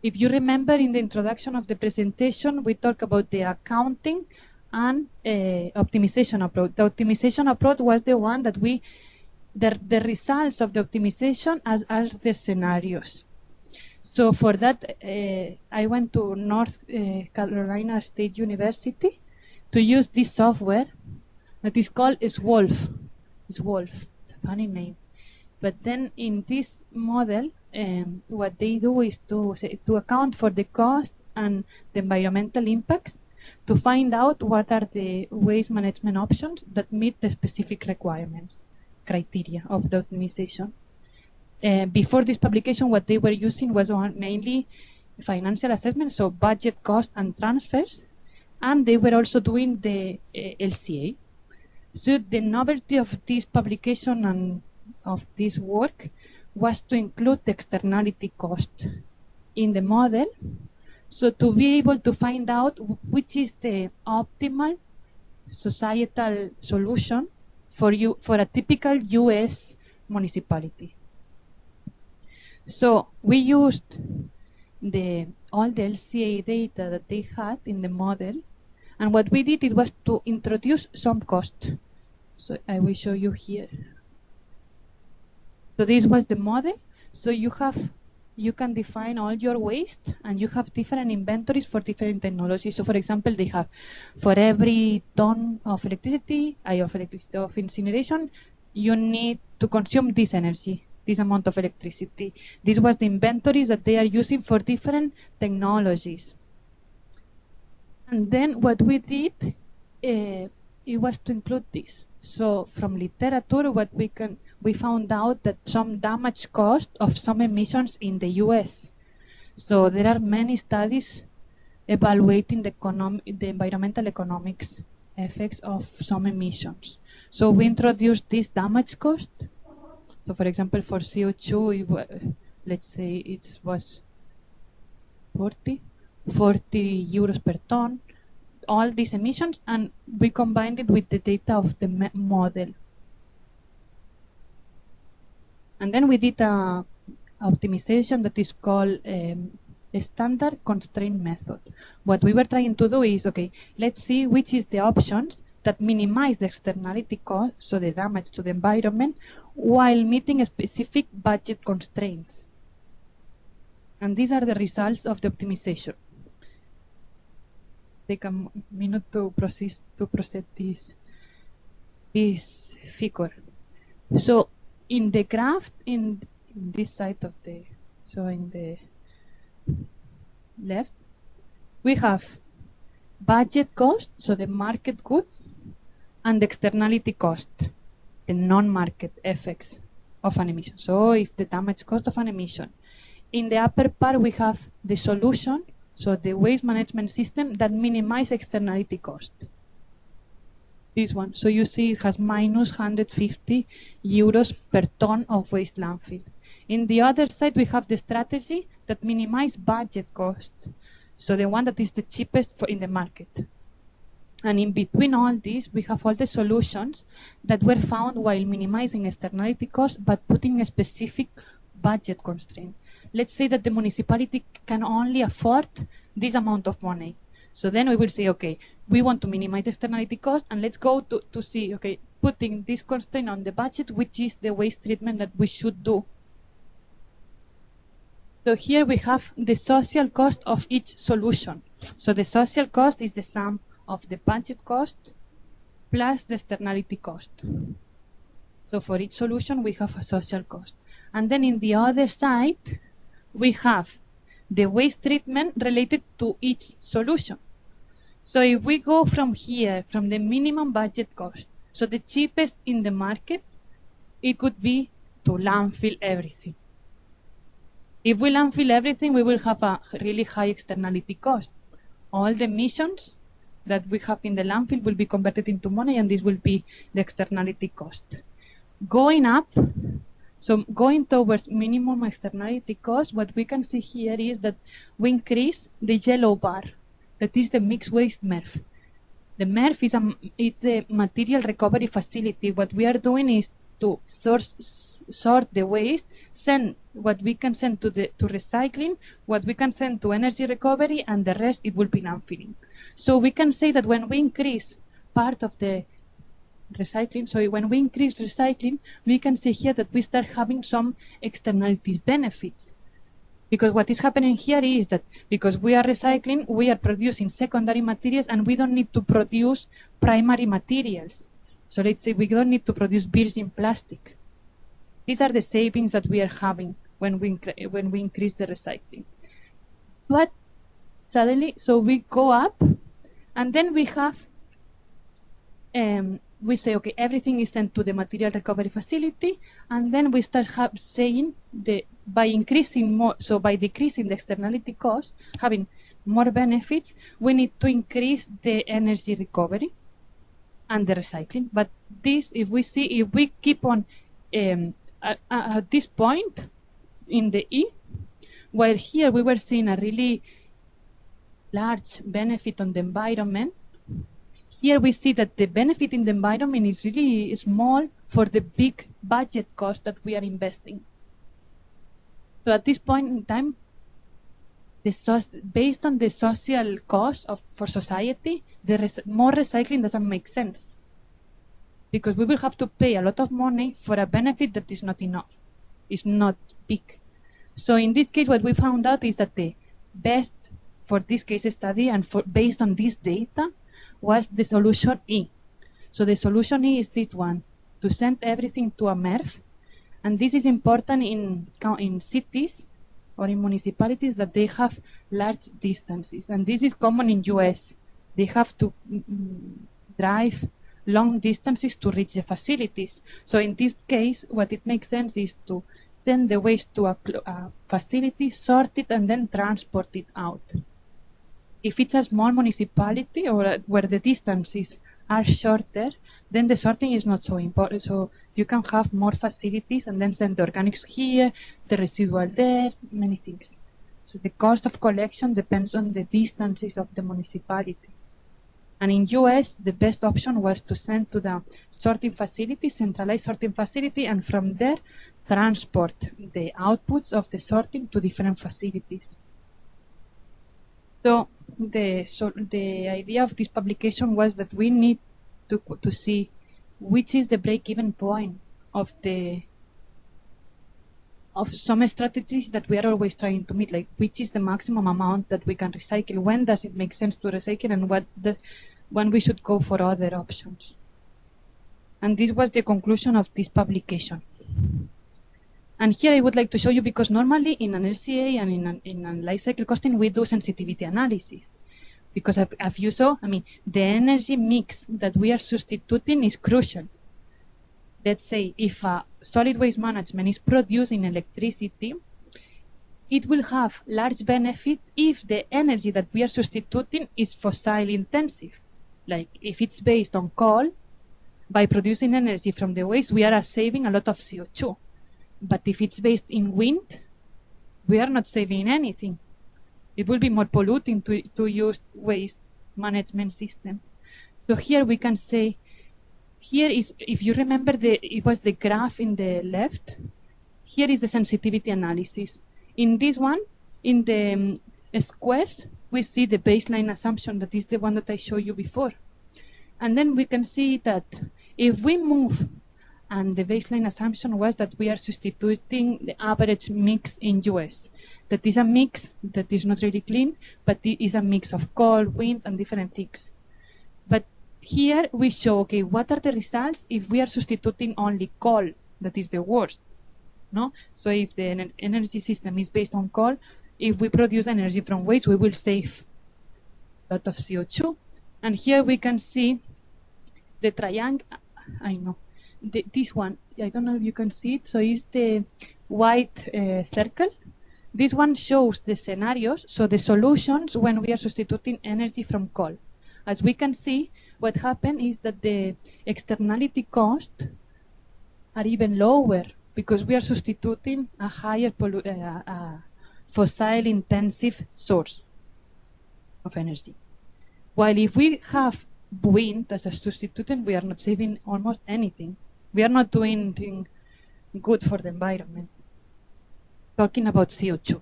If you remember, in the introduction of the presentation, we talked about the accounting and optimization approach. The optimization approach was the one that the results of the optimization are the scenarios. So for that, I went to North Carolina State University to use this software that is called SWOLF. SWOLF, it's a funny name. But then in this model, what they do is to account for the cost and the environmental impacts, to find out what are the waste management options that meet the specific criteria of the optimization. Before this publication, what they were using was mainly financial assessment, so budget, cost, and transfers, and they were also doing the LCA. So the novelty of this publication and of this work was to include the externality cost in the model, so to be able to find out which is the optimal societal solution for a typical US municipality. So we used all the LCA data that they had in the model, and what we did, it was to introduce some cost. So I will show you here. So this was the model. So you can define all your waste, and you have different inventories for different technologies. So for example, they have, for every ton of electricity, of incineration, you need to consume this energy, this amount of electricity. This was the inventories that they are using for different technologies. And then what we did, it was to include this. So from literature, we found out that some damage cost of some emissions in the US. So there are many studies evaluating the environmental economics effects of some emissions. So we introduced this damage cost. So for example, for CO2, let's say it was 40 euros per ton, all these emissions, and we combined it with the data of the model. And then we did a optimization that is called a standard constraint method. What we were trying to do is, okay, let's see which is the options that minimize the externality cost, so the damage to the environment, while meeting specific budget constraints. And these are the results of the optimization. Take a minute to process this figure. So in the graph, in this side of so in the left, we have budget cost, so the market goods, and the externality cost, the non-market effects of an emission. So if the damage cost of an emission. In the upper part, we have the solution, so the waste management system that minimizes externality cost. This one, so you see it has minus 150 euros per ton of waste landfill. In the other side, we have the strategy that minimizes budget cost, so the one that is the cheapest in the market. And in between all this, we have all the solutions that were found while minimizing externality costs, but putting a specific budget constraint. Let's say that the municipality can only afford this amount of money. So then we will say, okay, we want to minimize externality cost, and let's go to see, okay, putting this constraint on the budget, which is the waste treatment that we should do. So here we have the social cost of each solution. So the social cost is the sum of the budget cost plus the externality cost. So for each solution, we have a social cost. And then in the other side, we have the waste treatment related to each solution. So if we go from here, from the minimum budget cost, so the cheapest in the market, it could be to landfill everything. If we landfill everything, we will have a really high externality cost. All the emissions that we have in the landfill will be converted into money, and this will be the externality cost. Going up, so going towards minimum externality cost, what we can see here is that we increase the yellow bar, that is the mixed waste MRF. The MRF is a material recovery facility. What we are doing is to sort the waste, send what we can send to recycling, what we can send to energy recovery, and the rest it will be landfilling. So we can say that when we increase part of the recycling, so when we increase recycling, we can see here that we start having some externalities benefits. Because what is happening here is that because we are recycling, we are producing secondary materials, and we don't need to produce primary materials. So let's say we don't need to produce virgin plastic. These are the savings that we are having when we increase the recycling. But suddenly, so we go up, and then we have, we say, okay, everything is sent to the material recovery facility, and then we start saying by increasing more, so by decreasing the externality cost, having more benefits, we need to increase the energy recovery and the recycling. But this, if we keep on at this point in the E, while here we were seeing a really large benefit on the environment, here we see that the benefit in the environment is really small for the big budget cost that we are investing. So at this point in time, based on the social cost for society, more recycling doesn't make sense, because we will have to pay a lot of money for a benefit that is not enough, is not big. So in this case, what we found out is that the best for this case study and based on this data was the solution E. So the solution E is this one, to send everything to a MRF, and this is important in cities or in municipalities that they have large distances, and this is common in US. They have to drive long distances to reach the facilities. So in this case, what it makes sense is to send the waste to a facility, sort it, and then transport it out. If it's a small municipality or where the distances are shorter, then the sorting is not so important. So you can have more facilities and then send the organics here, the residual there, many things. So the cost of collection depends on the distances of the municipality. And in US, the best option was to send to the sorting facility, centralized sorting facility, and from there transport the outputs of the sorting to different facilities. So the idea of this publication was that we need to see which is the break-even point of some strategies that we are always trying to meet, like which is the maximum amount that we can recycle, when does it make sense to recycle, and when we should go for other options. And this was the conclusion of this publication. And here I would like to show you, because normally in an LCA and in a life cycle costing, we do sensitivity analysis. Because as you saw, the energy mix that we are substituting is crucial. Let's say if solid waste management is producing electricity, it will have large benefit if the energy that we are substituting is fossil intensive. Like if it's based on coal, by producing energy from the waste, we are saving a lot of CO2. But if it's based in wind, we are not saving anything. It will be more polluting to use waste management systems. So here we can say, here is, if you remember, it was the graph in the left. Here is the sensitivity analysis. In this one, in the squares, we see the baseline assumption, that is the one that I showed you before. And then we can see that if we move, and the baseline assumption was that we are substituting the average mix in US. That is a mix that is not really clean, but it is a mix of cold, wind, and different things. But here we show, okay, what are the results if we are substituting only coal, that is the worst. No? So if the energy system is based on coal, if we produce energy from waste, we will save a lot of CO2. And here we can see the triangle, I know, this one, I don't know if you can see it, so it's the white circle. This one shows the scenarios, so the solutions when we are substituting energy from coal. As we can see, what happened is that the externality costs are even lower because we are substituting a higher fossil intensive source of energy. While if we have wind as a substituent, we are not saving almost anything. We are not doing anything good for the environment. Talking about CO2.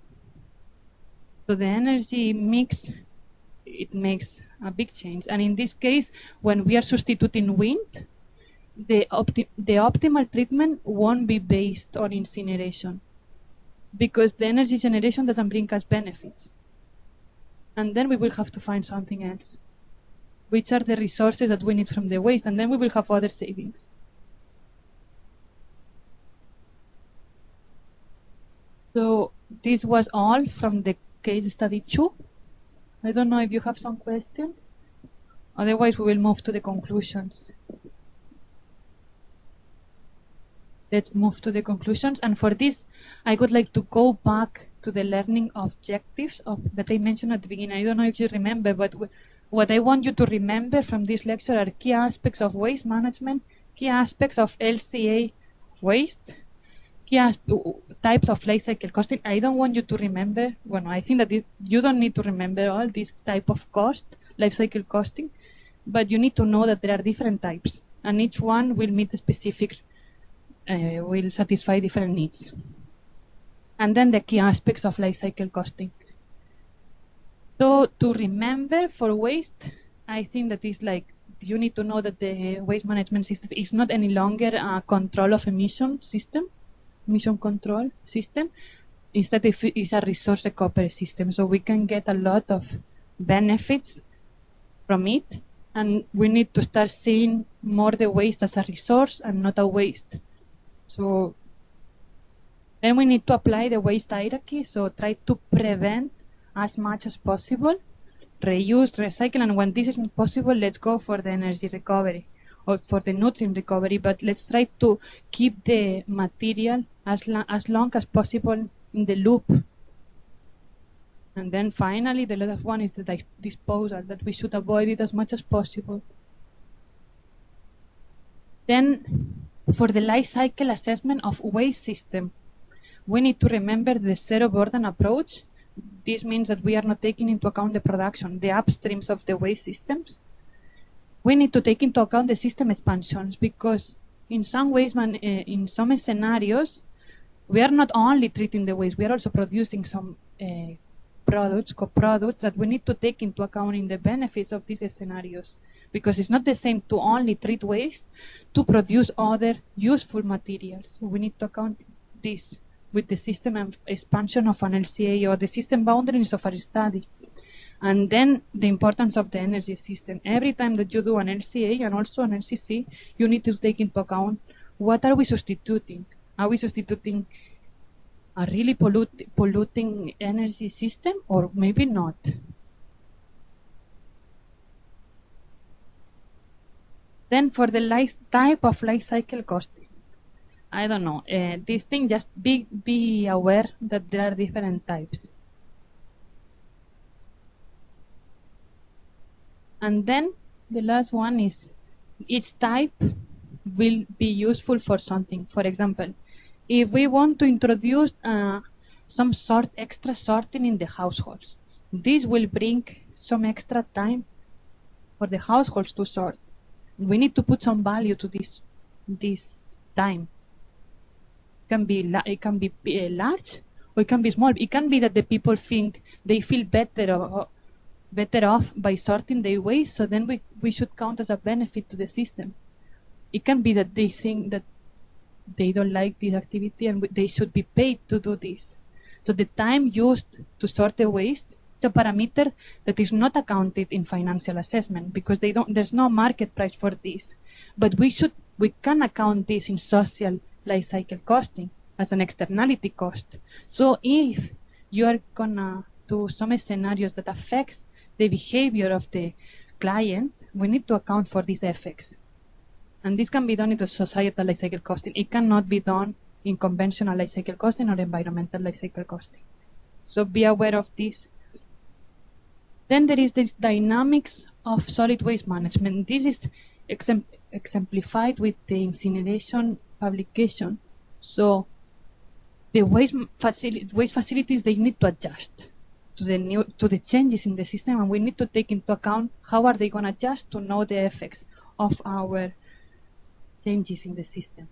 So the energy mix, it makes a big change. And in this case, when we are substituting wind, the optimal treatment won't be based on incineration because the energy generation doesn't bring us benefits. And then we will have to find something else, which are the resources that we need from the waste, and then we will have other savings. So this was all from the case study 2. I don't know if you have some questions. Otherwise, we will move to the conclusions. Let's move to the conclusions. And for this, I would like to go back to the learning objectives that I mentioned at the beginning. I don't know if you remember, but what I want you to remember from this lecture are key aspects of waste management, key aspects of LCA waste, key types of life cycle costing. I don't want you to remember, well, I think that you don't need to remember all these type of cost, life cycle costing, but you need to know that there are different types, and each one will meet a specific, will satisfy different needs. And then the key aspects of life cycle costing. So to remember for waste, I think that is like, you need to know that the waste management system is not any longer a control of emission control system. Instead, it is a resource recovery system. So we can get a lot of benefits from it. And we need to start seeing more the waste as a resource and not a waste. So then we need to apply the waste hierarchy. So try to prevent as much as possible, reuse, recycle, and when this is not possible, let's go for the energy recovery or for the nutrient recovery, but let's try to keep the material as long as possible in the loop. And then finally, the last one is the disposal, that we should avoid it as much as possible. Then, for the life cycle assessment of waste system, we need to remember the zero burden approach. This means that we are not taking into account the production, the upstreams of the waste systems. We need to take into account the system expansions because in some ways, in some scenarios, we are not only treating the waste, we are also producing some co-products that we need to take into account in the benefits of these scenarios, because it's not the same to only treat waste to produce other useful materials. So we need to account this with the system and expansion of an LCA or the system boundaries of a study. And then the importance of the energy system. Every time that you do an LCA and also an LCC, you need to take into account what are we substituting. Are we substituting a really polluting energy system or maybe not? Then for the type of life cycle costing, I don't know, this thing, just be aware that there are different types. And then the last one is each type will be useful for something. For example, if we want to introduce some extra sorting in the households, this will bring some extra time for the households to sort. We need to put some value to this time. It can be large, or it can be small. It can be that the people think they feel better off by sorting their waste, so then we should count as a benefit to the system. It can be that they think that they don't like this activity and they should be paid to do this. So the time used to sort the waste is a parameter that is not accounted in financial assessment because there's no market price for this. But we can account this in social life cycle costing as an externality cost. So if you are gonna do some scenarios that affects the behavior of the client, we need to account for these effects. And this can be done in the societal life cycle costing. It cannot be done in conventional life cycle costing or environmental life cycle costing. So be aware of this. Then there is this dynamics of solid waste management. This is exemplified with the incineration publication. So the waste facilities, they need to adjust to the changes in the system, and we need to take into account how are they going to adjust to know the effects of our changes in the system.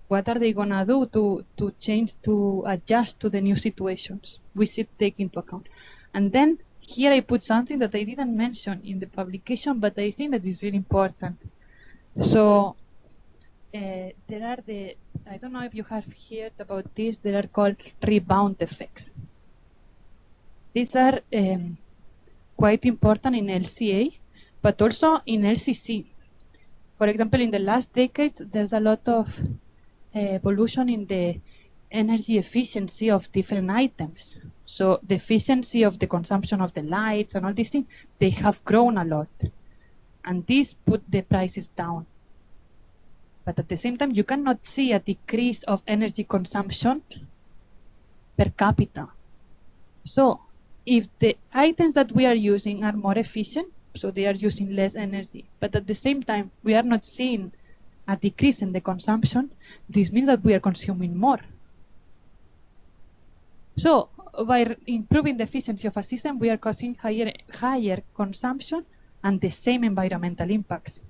What are they going to do to change, to adjust to the new situations? We should take into account. And then here I put something that I didn't mention in the publication, but I think that is really important. So there are I don't know if you have heard about this, they are called rebound effects. These are quite important in LCA, but also in LCC. For example, in the last decades, there's a lot of evolution in the energy efficiency of different items. So the efficiency of the consumption of the lights and all these things, they have grown a lot. And this put the prices down. But at the same time, you cannot see a decrease of energy consumption per capita. So if the items that we are using are more efficient, so they are using less energy, but at the same time, we are not seeing a decrease in the consumption, this means that we are consuming more. So by improving the efficiency of a system, we are causing higher consumption and the same environmental impacts.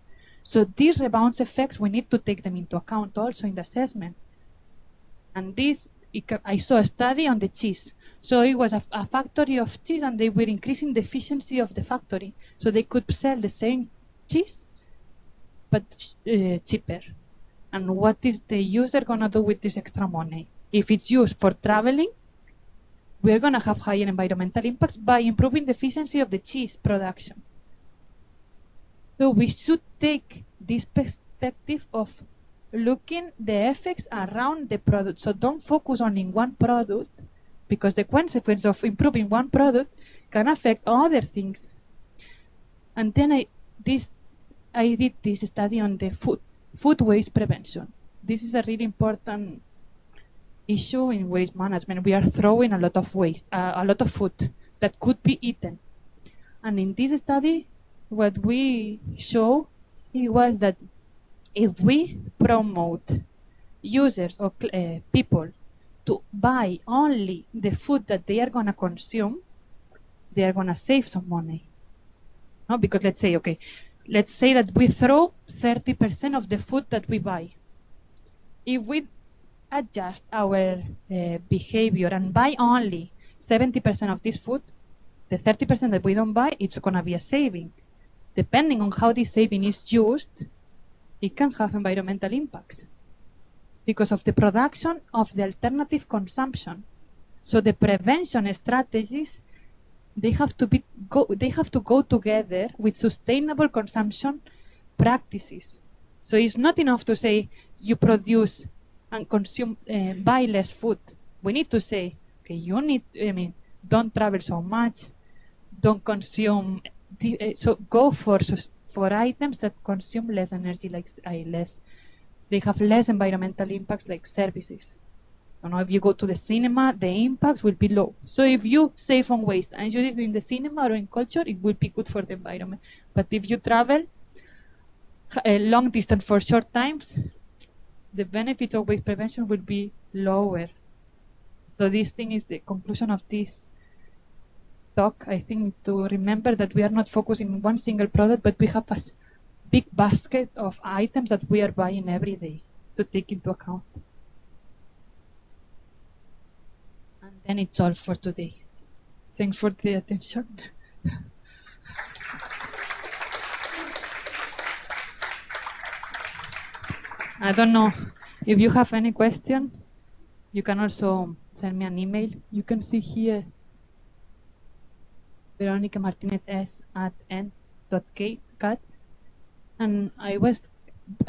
So these rebound effects, we need to take them into account also in the assessment. And this, I saw a study on the cheese. So it was a factory of cheese, and they were increasing the efficiency of the factory. So they could sell the same cheese, but cheaper. And what is the user going to do with this extra money? If it's used for traveling, we're going to have higher environmental impacts by improving the efficiency of the cheese production. So we should take this perspective of looking the effects around the product. So don't focus on in one product, because the consequence of improving one product can affect other things. And then I did this study on the food waste prevention. This is a really important issue in waste management. We are throwing a lot of waste, a lot of food that could be eaten. And in this study, what we show was that if we promote users or people to buy only the food that they are going to consume, they are going to save some money. No, because let's say that we throw 30% of the food that we buy. If we adjust our behavior and buy only 70% of this food, the 30% that we don't buy, it's going to be a saving. Depending on how this saving is used, it can have environmental impacts because of the production of the alternative consumption. So the prevention strategies, they have to go together with sustainable consumption practices. So it's not enough to say you produce and consume, buy less food. We need to say, okay, don't travel so much, don't consume. So go for items that consume less energy, they have less environmental impacts, like services. If you go to the cinema, the impacts will be low. So if you save on waste and use it in the cinema or in culture, it will be good for the environment. But if you travel a long distance for short times, the benefits of waste prevention will be lower. So this thing is the conclusion of this talk, I think, is to remember that we are not focusing on one single product, but we have a big basket of items that we are buying every day to take into account. And then it's all for today. Thanks for the attention. I don't know if you have any question. You can also send me an email. You can see here Veronica Martinez@n.cat. And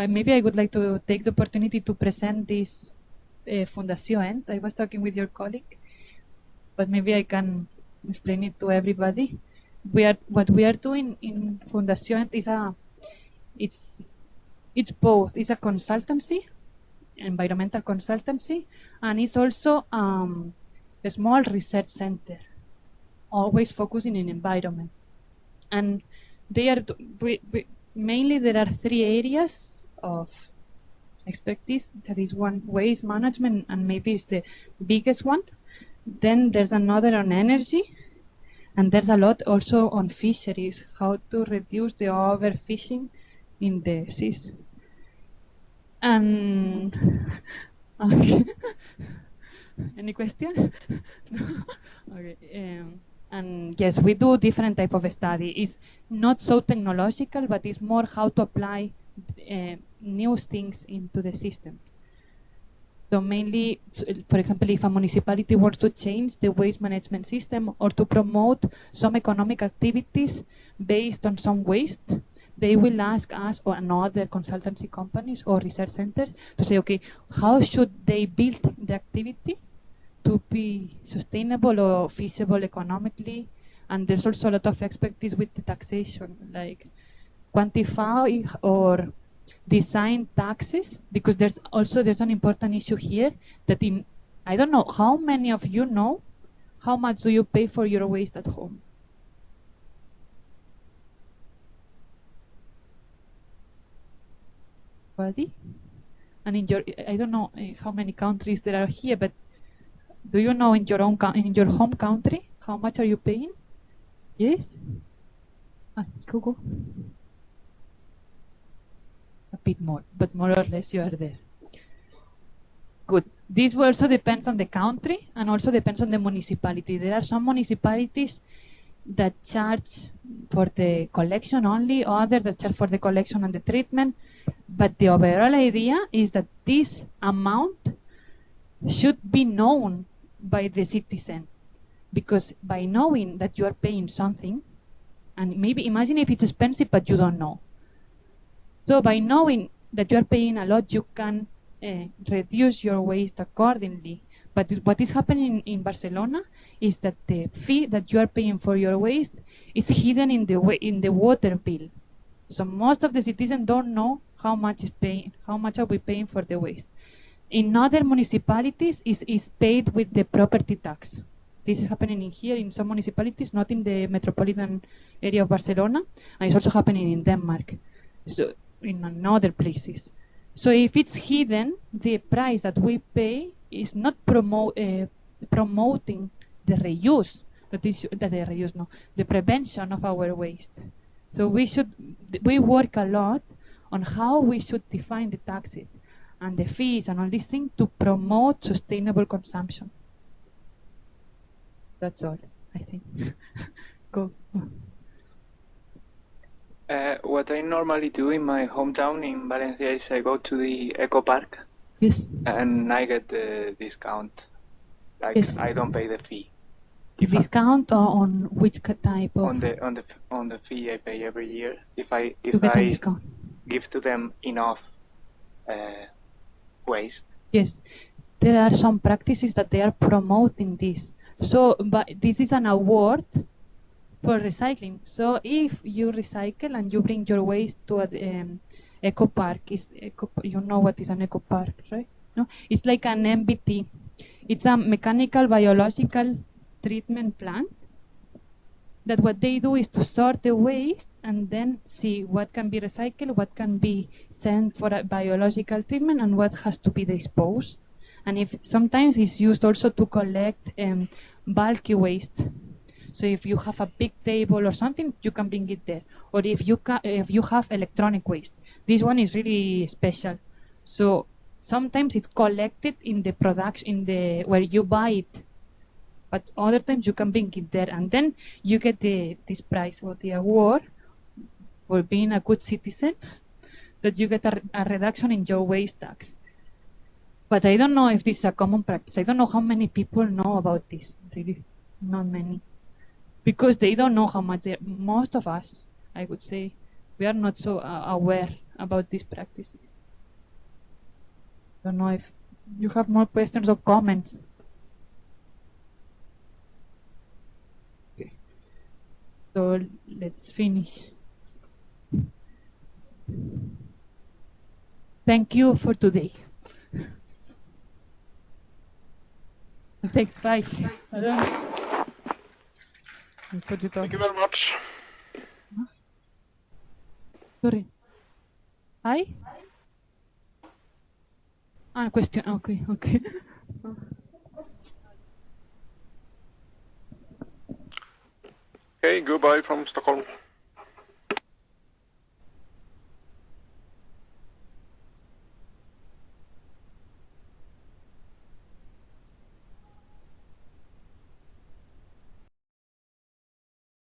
maybe I would like to take the opportunity to present this Fundación ENT. I was talking with your colleague, but maybe I can explain it to everybody. What we are doing in Fundación ENT is it's both. It's a consultancy, environmental consultancy, and it's also a small research center, always focusing in environment. And they are mainly there are 3 areas of expertise. That is one, waste management, and maybe it's the biggest one. Then there's another on energy, and there's a lot also on fisheries, how to reduce the overfishing in the seas. And any questions? Okay. And yes, we do different type of study. It's not so technological, but it's more how to apply new things into the system. So mainly, for example, if a municipality wants to change the waste management system or to promote some economic activities based on some waste, they will ask us or another consultancy companies or research centers to say, okay, how should they build the activity to be sustainable or feasible economically? And there's also a lot of expertise with the taxation, like quantify or design taxes, because there's an important issue here that I don't know how many of you know how much do you pay for your waste at home. Buddy? And in your, I don't know how many countries there are here, but do you know in your home country how much are you paying? Yes? Go. A bit more, but more or less you are there. Good. This also depends on the country and also depends on the municipality. There are some municipalities that charge for the collection only, others that charge for the collection and the treatment. But the overall idea is that this amount should be known by the citizen, because by knowing that you are paying something, and maybe imagine if it's expensive but you don't know. So by knowing that you are paying a lot, you can reduce your waste accordingly. But what is happening in Barcelona is that the fee that you are paying for your waste is hidden in the water bill. So most of the citizens don't know how much are we paying for the waste. In other municipalities, is paid with the property tax. This is happening here in some municipalities, not in the metropolitan area of Barcelona, and it's also happening in Denmark, so in other places. So if it's hidden, the price that we pay is not promoting the reuse, the prevention of our waste. So we work a lot on how we should define the taxes and the fees and all these things to promote sustainable consumption. That's all, I think. Go. What I normally do in my hometown in Valencia is I go to the eco park. Yes. And I get the discount. Like yes. I don't pay the fee. Discount on which type of? On the fee I pay every year. If I give to them enough waste. Yes, there are some practices that they are promoting this. So, but this is an award for recycling. So if you recycle and you bring your waste to an eco park, you know what is an eco park, right? No, it's like an MBT. It's a mechanical biological treatment plant. That what they do is to sort the waste and then see what can be recycled, what can be sent for a biological treatment, and what has to be disposed. And if sometimes it's used also to collect bulky waste. So if you have a big table or something, you can bring it there. Or if you have electronic waste, this one is really special. So sometimes it's collected in the production, where you buy it, but other times you can bring it there, and then you get this prize or the award for being a good citizen, that you get a reduction in your waste tax. But I don't know if this is a common practice. I don't know how many people know about this. Really, not many, because they don't know how much. Most of us, I would say, we are not so aware about these practices. Don't know if you have more questions or comments. Okay. So let's finish. Thank you for today. Thanks, bye. Thank you very much. Sorry. Hi? Question. Okay. Okay, goodbye from Stockholm.